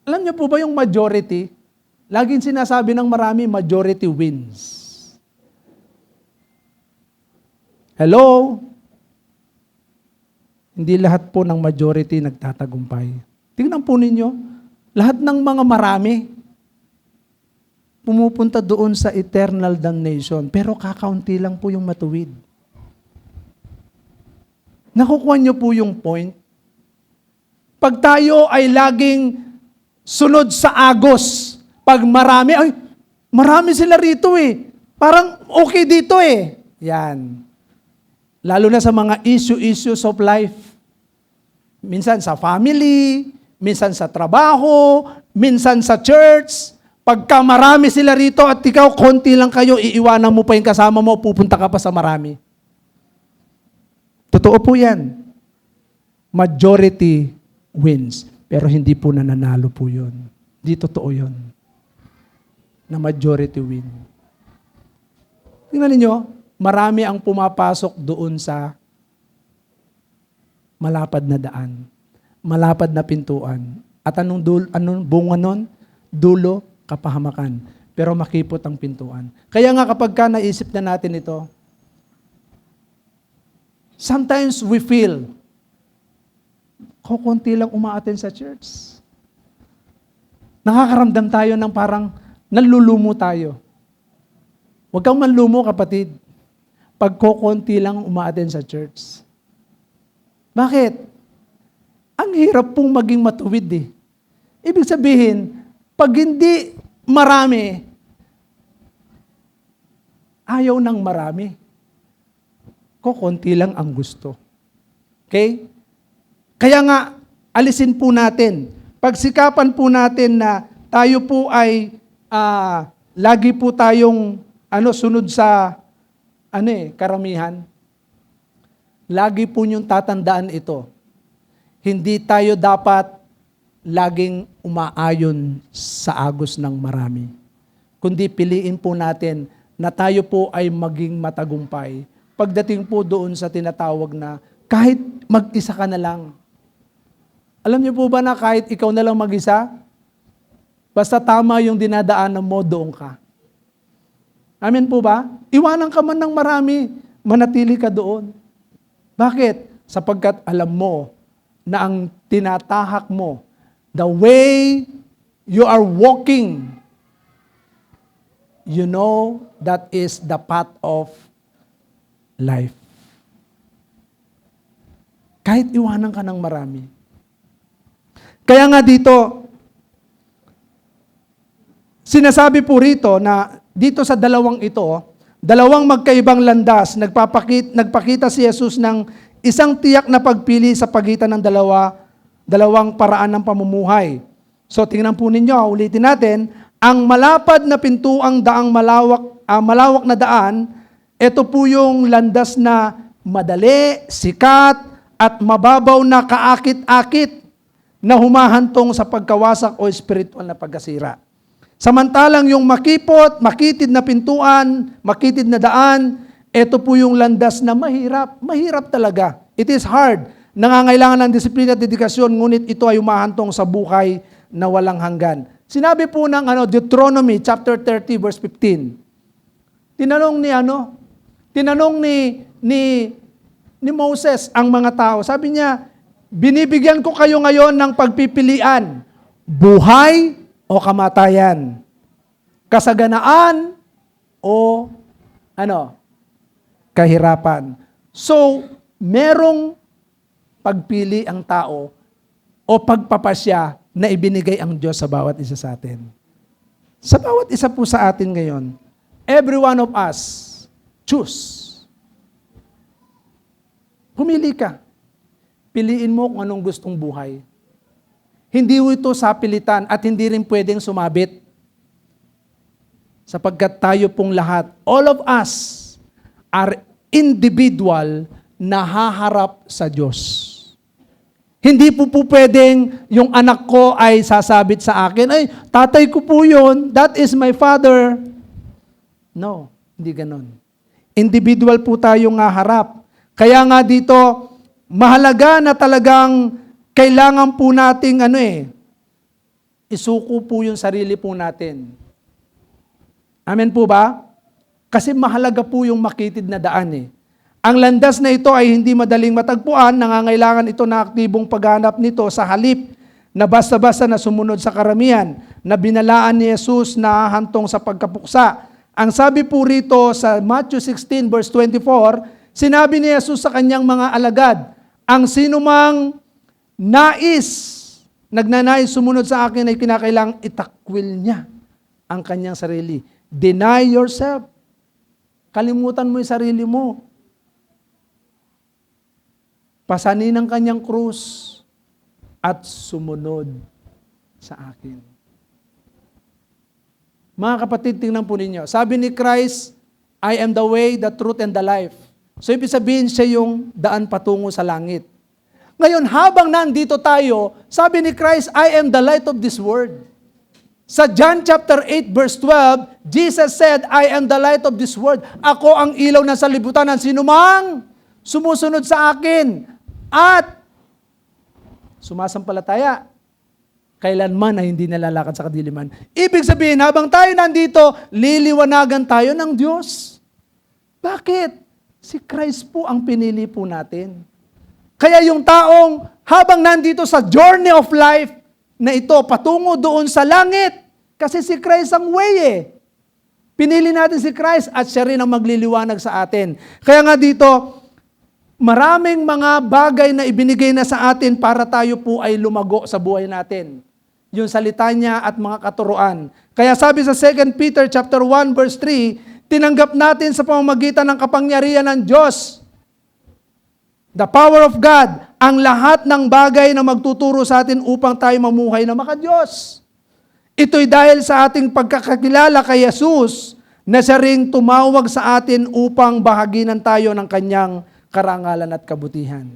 [SPEAKER 1] alam nyo po ba yung majority? Laging sinasabi ng marami, majority wins. Hello? Hindi lahat po ng majority nagtatagumpay. Tingnan po ninyo, lahat ng mga marami, pumupunta doon sa eternal damnation. Pero kakaunti lang po yung matuwid. Nakukuha niyo po yung point? Pag tayo ay laging sunod sa agos, pag marami sila rito eh. Parang okay dito eh. Yan. Lalo na sa mga issues of life. Minsan sa family, minsan sa trabaho, minsan sa church. Pagka marami sila rito at ikaw, konti lang kayo, iiwanan mo pa yung kasama mo, pupunta ka pa sa marami. Totoo po yan. Majority wins. Pero hindi po nananalo po yun. Hindi totoo yun. Na majority win. Tingnan ninyo, marami ang pumapasok doon sa malapad na daan. Malapad na pintuan. At anong bunga nun? Dulo, kapahamakan. Pero makipot ang pintuan. Kaya nga kapag ka naisip na natin ito, sometimes we feel, kukunti lang umaattend sa church. Nakakaramdam tayo ng parang nalulumo tayo. Huwag kang manlumo, kapatid. Pag kukunti lang umaattend sa church. Bakit? Ang hirap pong maging matuwid eh. Ibig sabihin, pag hindi marami, ayaw ng marami. Kukunti lang ang gusto. Okay? Kaya nga, alisin po natin. Pagsikapan po natin na tayo po ay lagi po tayong sunod sa karamihan. Lagi po niyong tatandaan ito. Hindi tayo dapat laging umaayon sa agos ng marami. Kundi piliin po natin na tayo po ay maging matagumpay. Pagdating po doon sa tinatawag na kahit mag-isa ka na lang. Alam niyo po ba na kahit ikaw na lang mag-isa, basta tama yung dinadaanan mo, doon ka. Amen po ba? Iwanan ka man ng marami, manatili ka doon. Bakit? Sapagkat alam mo na ang tinatahak mo, the way you are walking, you know that is the path of life. Kahit iwanan ka ng marami. Kaya nga dito, sinasabi po rito na dito sa dalawang ito, dalawang magkaibang landas, nagpakita si Jesus ng isang tiyak na pagpili sa pagitan ng dalawang paraan ng pamumuhay. So tingnan po ninyo, ulitin natin, ang malapad na pintuang daang malawak na daan, ito po yung landas na madali, sikat, at mababaw na kaakit-akit na humahantong sa pagkawasak o spiritual na pagkasira. Samantalang yung makitid na pintuan, makitid na daan, ito po yung landas na mahirap. Mahirap talaga. It is hard. Nangangailangan ng disiplina at dedikasyon, ngunit ito ay humahantong sa buhay na walang hanggan. Sinabi po ng Deuteronomy chapter 30 verse 15. Tinanong ni Moses ang mga tao. Sabi niya, binibigyan ko kayo ngayon ng pagpipilian, buhay o kamatayan, kasaganaan o kahirapan. So, merong pagpili ang tao o pagpapasya na ibinigay ang Diyos sa bawat isa sa atin. Sa bawat isa po sa atin ngayon, every one of us, choose. Pumili ka. Piliin mo kung anong gustong buhay. Hindi ito sapilitan at hindi rin pwedeng sumabit. Sapagkat tayo pong lahat, all of us are individual na haharap sa Diyos. Hindi po pwedeng yung anak ko ay sasabit sa akin, ay, tatay ko po yun, that is my father. No, hindi ganon. Individual po tayong haharap. Kaya nga dito, mahalaga na talagang kailangan po nating isuko po yung sarili po natin. Amen po ba? Kasi mahalaga po yung makitid na daan Ang landas na ito ay hindi madaling matagpuan, nangangailangan ito na aktibong paghanap nito sa halip na basta-basta na sumunod sa karamihan, na binalaan ni Jesus na hantong sa pagkapuksa. Ang sabi po rito sa Matthew 16 verse 24, sinabi ni Jesus sa kanyang mga alagad, ang sinumang nagnanais sumunod sa akin ay kinakailangang itakwil niya ang kanyang sarili. Deny yourself. Kalimutan mo yung sarili mo. Pasanin ang kanyang krus at sumunod sa akin. Mga kapatid, tingnan po ninyo. Sabi ni Christ, I am the way, the truth, and the life. So ibig sabihin siya yung daan patungo sa langit. Ngayon, habang nandito tayo, sabi ni Christ, I am the light of this world. Sa John chapter 8 verse 12, Jesus said, I am the light of this world. Ako ang ilaw ng salibutan ng sinumang sumusunod sa akin at sumasampalataya, kailanman ay hindi nalalakad sa kadiliman. Ibig sabihin, habang tayo nandito, liliwanagan tayo ng Diyos. Bakit? Si Christ po ang pinili po natin. Kaya yung taong habang nandito sa journey of life na ito, patungo doon sa langit, kasi si Christ ang way Pinili natin si Christ at siya rin ang magliliwanag sa atin. Kaya nga dito, maraming mga bagay na ibinigay na sa atin para tayo po ay lumago sa buhay natin. Yung salita niya at mga katuruan. Kaya sabi sa 2 Peter chapter 1 verse 3, tinanggap natin sa pamamagitan ng kapangyarihan ng Diyos, the power of God, ang lahat ng bagay na magtuturo sa atin upang tayo mamuhay na maka-Diyos. Ito'y dahil sa ating pagkakakilala kay Jesus na siya ring tumawag sa atin upang bahaginan tayo ng kanyang karangalan at kabutihan.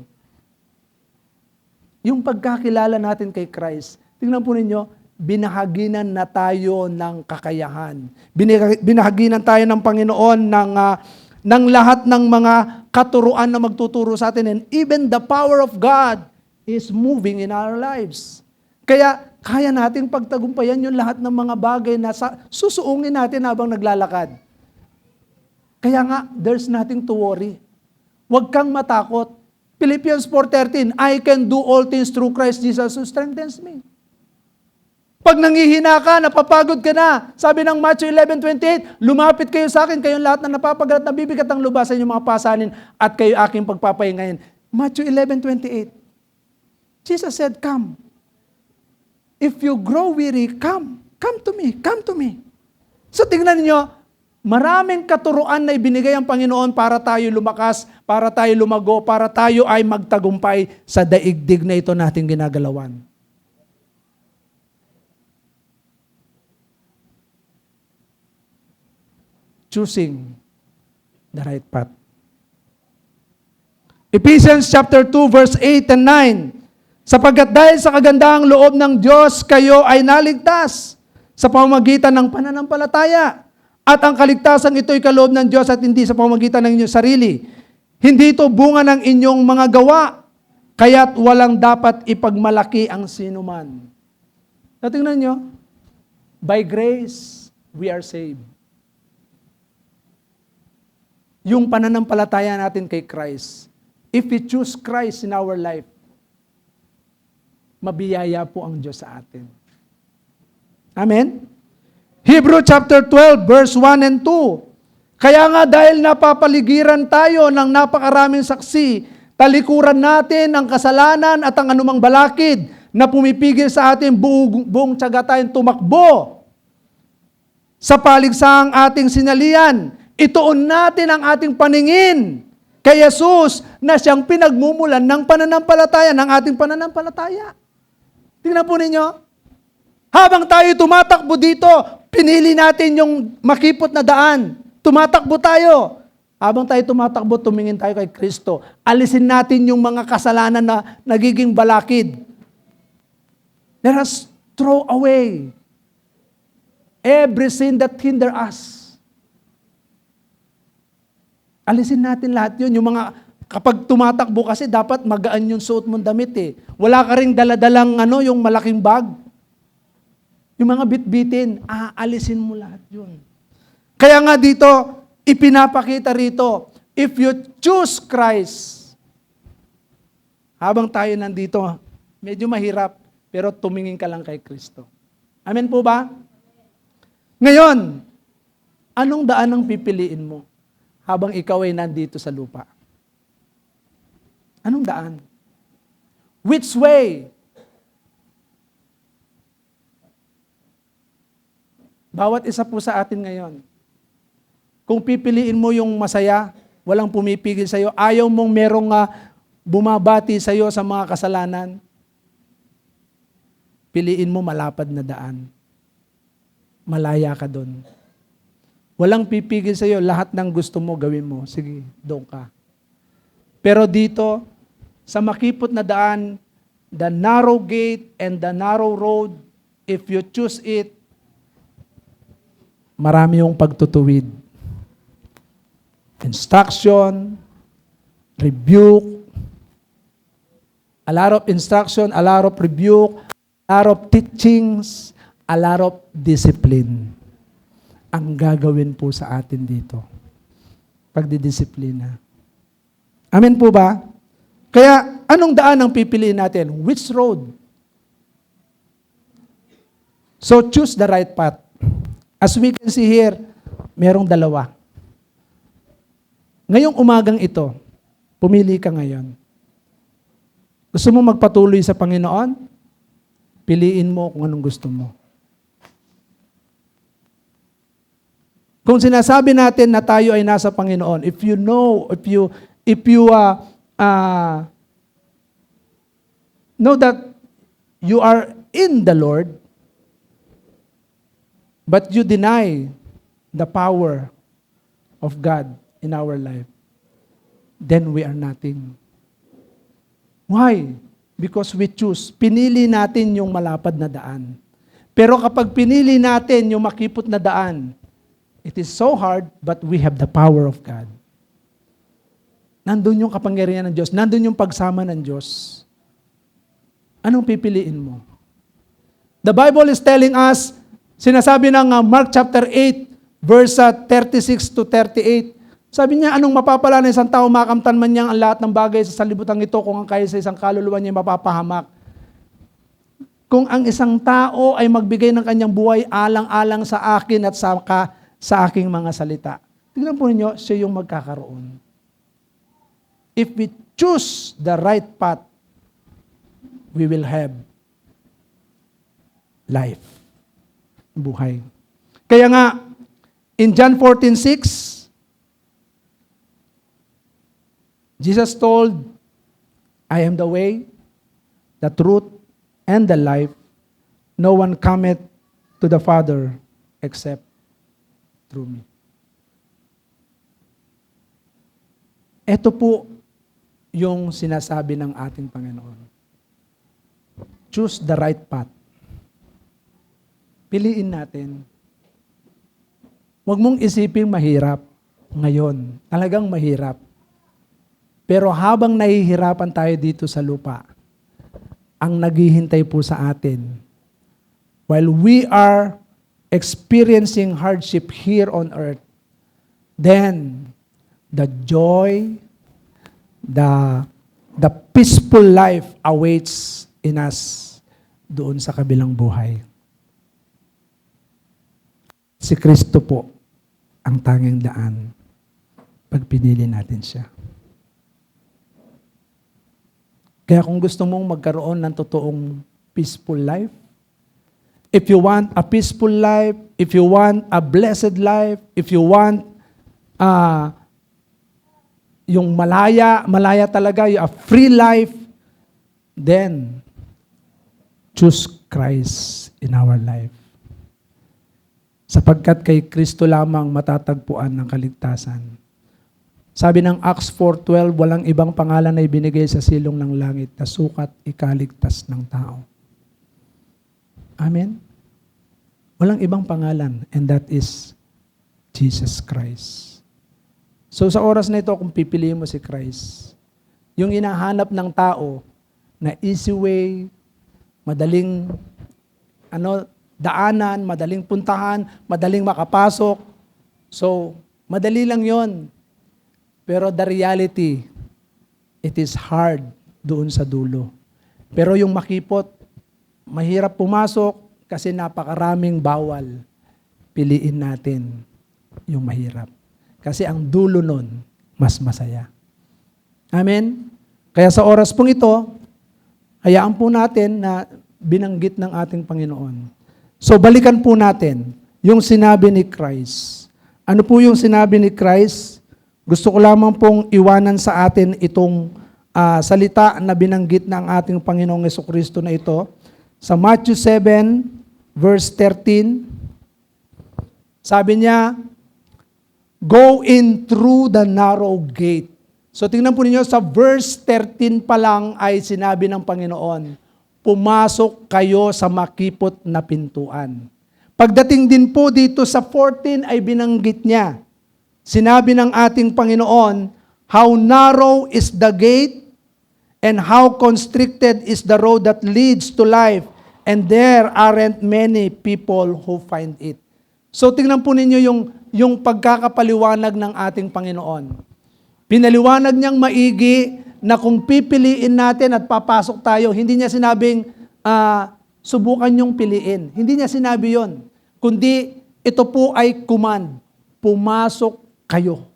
[SPEAKER 1] Yung pagkakilala natin kay Christ, tingnan po ninyo, binahaginan na tayo ng kakayahan. Binahaginan tayo ng Panginoon ng lahat ng mga katuruan na magtuturo sa atin. And even the power of God is moving in our lives. Kaya kaya nating pagtagumpayan yung lahat ng mga bagay na susuungin natin habang naglalakad. Kaya nga, there's nothing to worry. Huwag kang matakot. Philippians 4:13, I can do all things through Christ Jesus who strengthens me. Pag nangihina ka, napapagod ka na, sabi ng Matthew 11:28, lumapit kayo sa akin, kayong lahat na napapagod at nabibigat ang lubasan yung mga pasanin at kayo aking pagpapahingayin. Matthew 11:28. Jesus said, come. If you grow weary, come. Come to me. Come to me. So tingnan niyo, maraming katuruan na ibinigay ang Panginoon para tayo lumakas, para tayo lumago, para tayo ay magtagumpay sa daigdig na ito nating ginagalawan. Choosing the right path. Ephesians chapter 2 verse 8 and 9. Sapagkat dahil sa kagandahang loob ng Diyos, kayo ay naligtas sa pamamagitan ng pananampalataya. At ang kaligtasan ito'y kaloob ng Diyos at hindi sa pamamagitan ng inyong sarili. Hindi ito bunga ng inyong mga gawa, kaya't walang dapat ipagmalaki ang sinuman. Tingnan nyo, By grace, we are saved. Yung pananampalataya natin kay Christ. If we choose Christ in our life, mabiyaya po ang Diyos sa atin. Amen? Hebrew chapter 12, verse 1 and 2. Kaya nga dahil napapaligiran tayo ng napakaraming saksi, talikuran natin ang kasalanan at ang anumang balakid na pumipigil sa atin, buong tiyaga tayong tumakbo sa paligsahang ating sinalian. Ituon natin ang ating paningin kay Jesus na siyang pinagmumulan ng pananampalataya, ng ating pananampalataya. Tingnan po ninyo. Habang tayo tumatakbo dito, pinili natin yung makipot na daan. Tumatakbo tayo. Habang tayo tumatakbo, tumingin tayo kay Kristo. Alisin natin yung mga kasalanan na nagiging balakid. Let us throw away every sin that hinder us. Alisin natin lahat yun. Yung mga, kapag tumatakbo kasi, dapat magaan yung suot mong damit eh. Wala ka ring daladalang yung malaking bag. Yung mga bitbitin, alisin mo lahat yun. Kaya nga dito, ipinapakita rito, if you choose Christ, habang tayo nandito, medyo mahirap, pero tumingin ka lang kay Kristo. Amen po ba? Ngayon, anong daan ang pipiliin mo habang ikaw ay nandito sa lupa? Anong daan? Which way? Bawat isa po sa atin ngayon. Kung pipiliin mo yung masaya, walang pumipigil sa'yo, ayaw mong merong bumabati sa'yo sa mga kasalanan, piliin mo malapad na daan. Malaya ka doon. Walang pipigil sa'yo, lahat ng gusto mo gawin mo. Sige, doon ka. Pero dito, sa makipot na daan, the narrow gate and the narrow road, if you choose it, marami yung pagtutuwid. Instruction, rebuke, a lot of instruction, a lot of rebuke, a lot of teachings, a lot of discipline ang gagawin po sa atin dito. Pagdidisiplina. Amen po ba? Kaya, anong daan ang pipiliin natin? Which road? So, choose the right path. As we can see here, merong dalawa. Ngayong umagang ito, pumili ka ngayon. Gusto mo magpatuloy sa Panginoon? Piliin mo kung anong gusto mo. Kung sinasabi natin na tayo ay nasa Panginoon, if you know that you are in the Lord, but you deny the power of God in our life, then we are nothing. Why? Because we choose. Pinili natin yung malapad na daan. Pero kapag pinili natin yung makipot na daan, it is so hard, but we have the power of God. Nandun yung kapangyarihan ng Diyos. Nandun yung pagsama ng Diyos. Anong pipiliin mo? The Bible is telling us, sinasabi ng Mark chapter 8, verse 36 to 38, sabi niya, anong mapapala ng isang tao, makamtan man niya ang lahat ng bagay sa sanlibutan ito kung ang kaya sa isang kaluluwa niya mapapahamak. Kung ang isang tao ay magbigay ng kanyang buhay alang-alang sa akin at sa aking mga salita. Tingnan po ninyo, siya yung magkakaroon. If we choose the right path, we will have life. Buhay. Kaya nga, in John 14:6, Jesus told, I am the way, the truth, and the life. No one cometh to the Father except through me. Ito po yung sinasabi ng ating Panginoon. Choose the right path. Piliin natin. Huwag mong isiping mahirap ngayon. Talagang mahirap. Pero habang nahihirapan tayo dito sa lupa, ang naghihintay po sa atin, while we are experiencing hardship here on earth, then the joy, the peaceful life awaits in us doon sa kabilang buhay. Si Kristo po ang tanging daan pag pinili natin siya. Kaya kung gusto mong magkaroon ng totoong peaceful life, if you want a peaceful life, if you want a blessed life, if you want yung malaya talaga, a free life, then choose Christ in our life. Sapagkat kay Kristo lamang matatagpuan ng kaligtasan. Sabi ng Acts 4:12, walang ibang pangalan na ibinigay sa silong ng langit na sukat ikaligtas ng tao. Amen? Walang ibang pangalan, and that is Jesus Christ. So sa oras na ito, kung pipiliin mo si Christ, yung hinahanap ng tao na easy way, madaling daanan, madaling puntahan, madaling makapasok. So, madali lang yon. Pero the reality, it is hard doon sa dulo. Pero yung makipot, mahirap pumasok kasi napakaraming bawal. Piliin natin yung mahirap. Kasi ang dulo nun, mas masaya. Amen? Kaya sa oras pong ito, hayaan po natin na binanggit ng ating Panginoon. So balikan po natin yung sinabi ni Christ. Ano po yung sinabi ni Christ? Gusto ko lamang pong iwanan sa atin itong salita na binanggit ng ating Panginoong Jesucristo na ito. Sa Matthew 7, verse 13, sabi niya, go in through the narrow gate. So tingnan po ninyo, sa verse 13 pa lang ay sinabi ng Panginoon, pumasok kayo sa makipot na pintuan. Pagdating din po dito sa 14 ay binanggit niya. Sinabi ng ating Panginoon, how narrow is the gate and how constricted is the road that leads to life, and there aren't many people who find it. So tingnan po ninyo yung pagkakapaliwanag ng ating Panginoon. Pinaliwanag niyang maigi na kung pipiliin natin at papasok tayo, hindi niya sinabing subukan niyong piliin. Hindi niya sinabi yon. Kundi ito po ay command. Pumasok kayo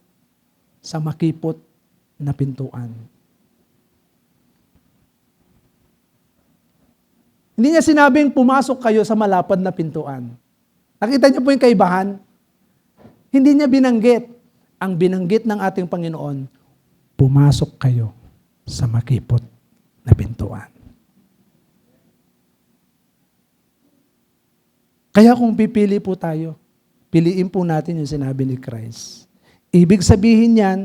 [SPEAKER 1] sa makipot na pintuan. Hindi niya sinabing pumasok kayo sa malapad na pintuan. Nakita niyo po yung kaibahan? Hindi niya binanggit. Ang binanggit ng ating Panginoon, pumasok kayo sa makipot na pintuan. Kaya kung pipili po tayo, piliin po natin yung sinabi ni Christ. Ibig sabihin yan,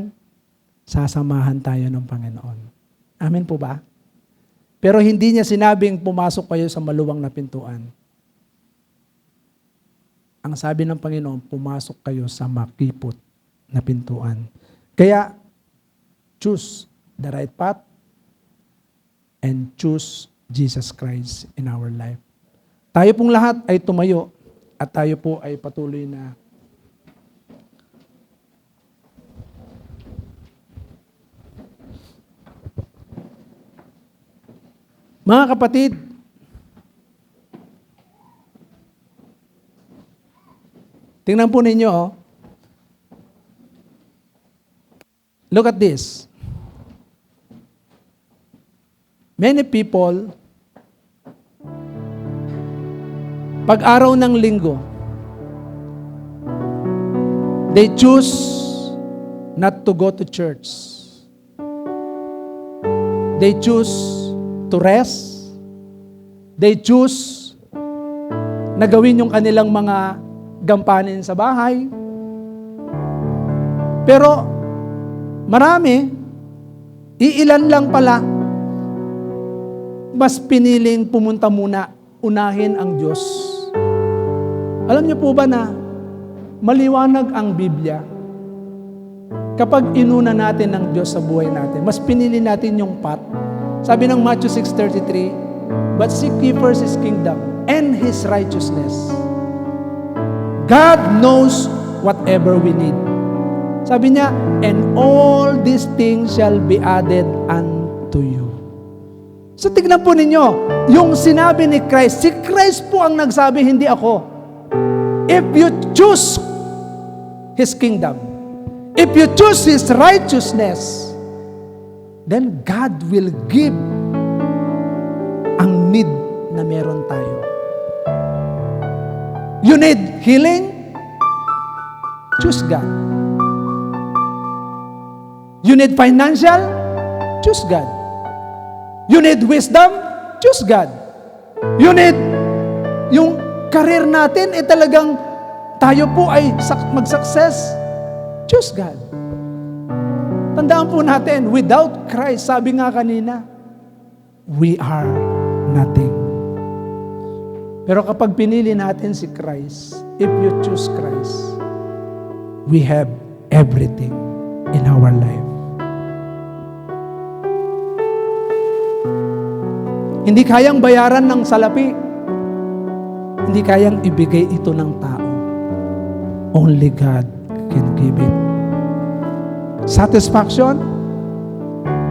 [SPEAKER 1] sasamahan tayo ng Panginoon. Amen po ba? Pero hindi niya sinabing pumasok kayo sa maluwang na pintuan. Ang sabi ng Panginoon, pumasok kayo sa makipot na pintuan. Kaya, choose the right path and choose Jesus Christ in our life. Tayo pong lahat ay tumayo at tayo po ay patuloy na mga kapatid, tingnan po ninyo, look at this. Many people, pag araw ng linggo, they choose not to go to church. They choose to rest. They choose na gawin yung kanilang mga gampanin sa bahay. Pero marami, iilan lang pala, mas piniling pumunta muna, unahin ang Diyos. Alam niyo po ba na maliwanag ang Biblia? Kapag inuna natin ang Diyos sa buhay natin, mas pinili natin yung path. Sabi ng Matthew 6:33, but seek ye first His kingdom and His righteousness, God knows whatever we need. Sabi niya, and all these things shall be added unto you. So tignan po ninyo, yung sinabi ni Christ, si Christ po ang nagsabi, hindi ako. If you choose His kingdom, if you choose His righteousness, then God will give ang need na meron tayo. You need healing? Choose God. You need financial? Choose God. You need wisdom? Choose God. You need yung career natin, talagang tayo po ay mag-success? Choose God. Tandaan po natin, without Christ, sabi nga kanina, we are nothing. Pero kapag pinili natin si Christ, if you choose Christ, we have everything in our life. Hindi kayang bayaran ng salapi. Hindi kayang ibigay ito ng tao. Only God can give it. Satisfaction?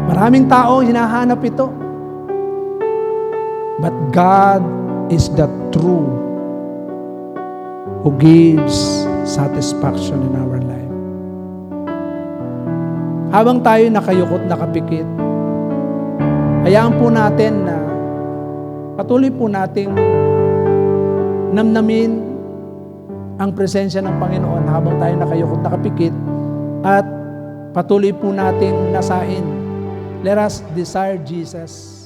[SPEAKER 1] Maraming tao hinahanap ito. But God is the true who gives satisfaction in our life. Habang tayo nakayukot, nakapikit, hayaan po natin na patuloy po nating namnamin ang presensya ng Panginoon habang tayo nakayukot, nakapikit, at patuloy po nating nasain. Let us desire Jesus.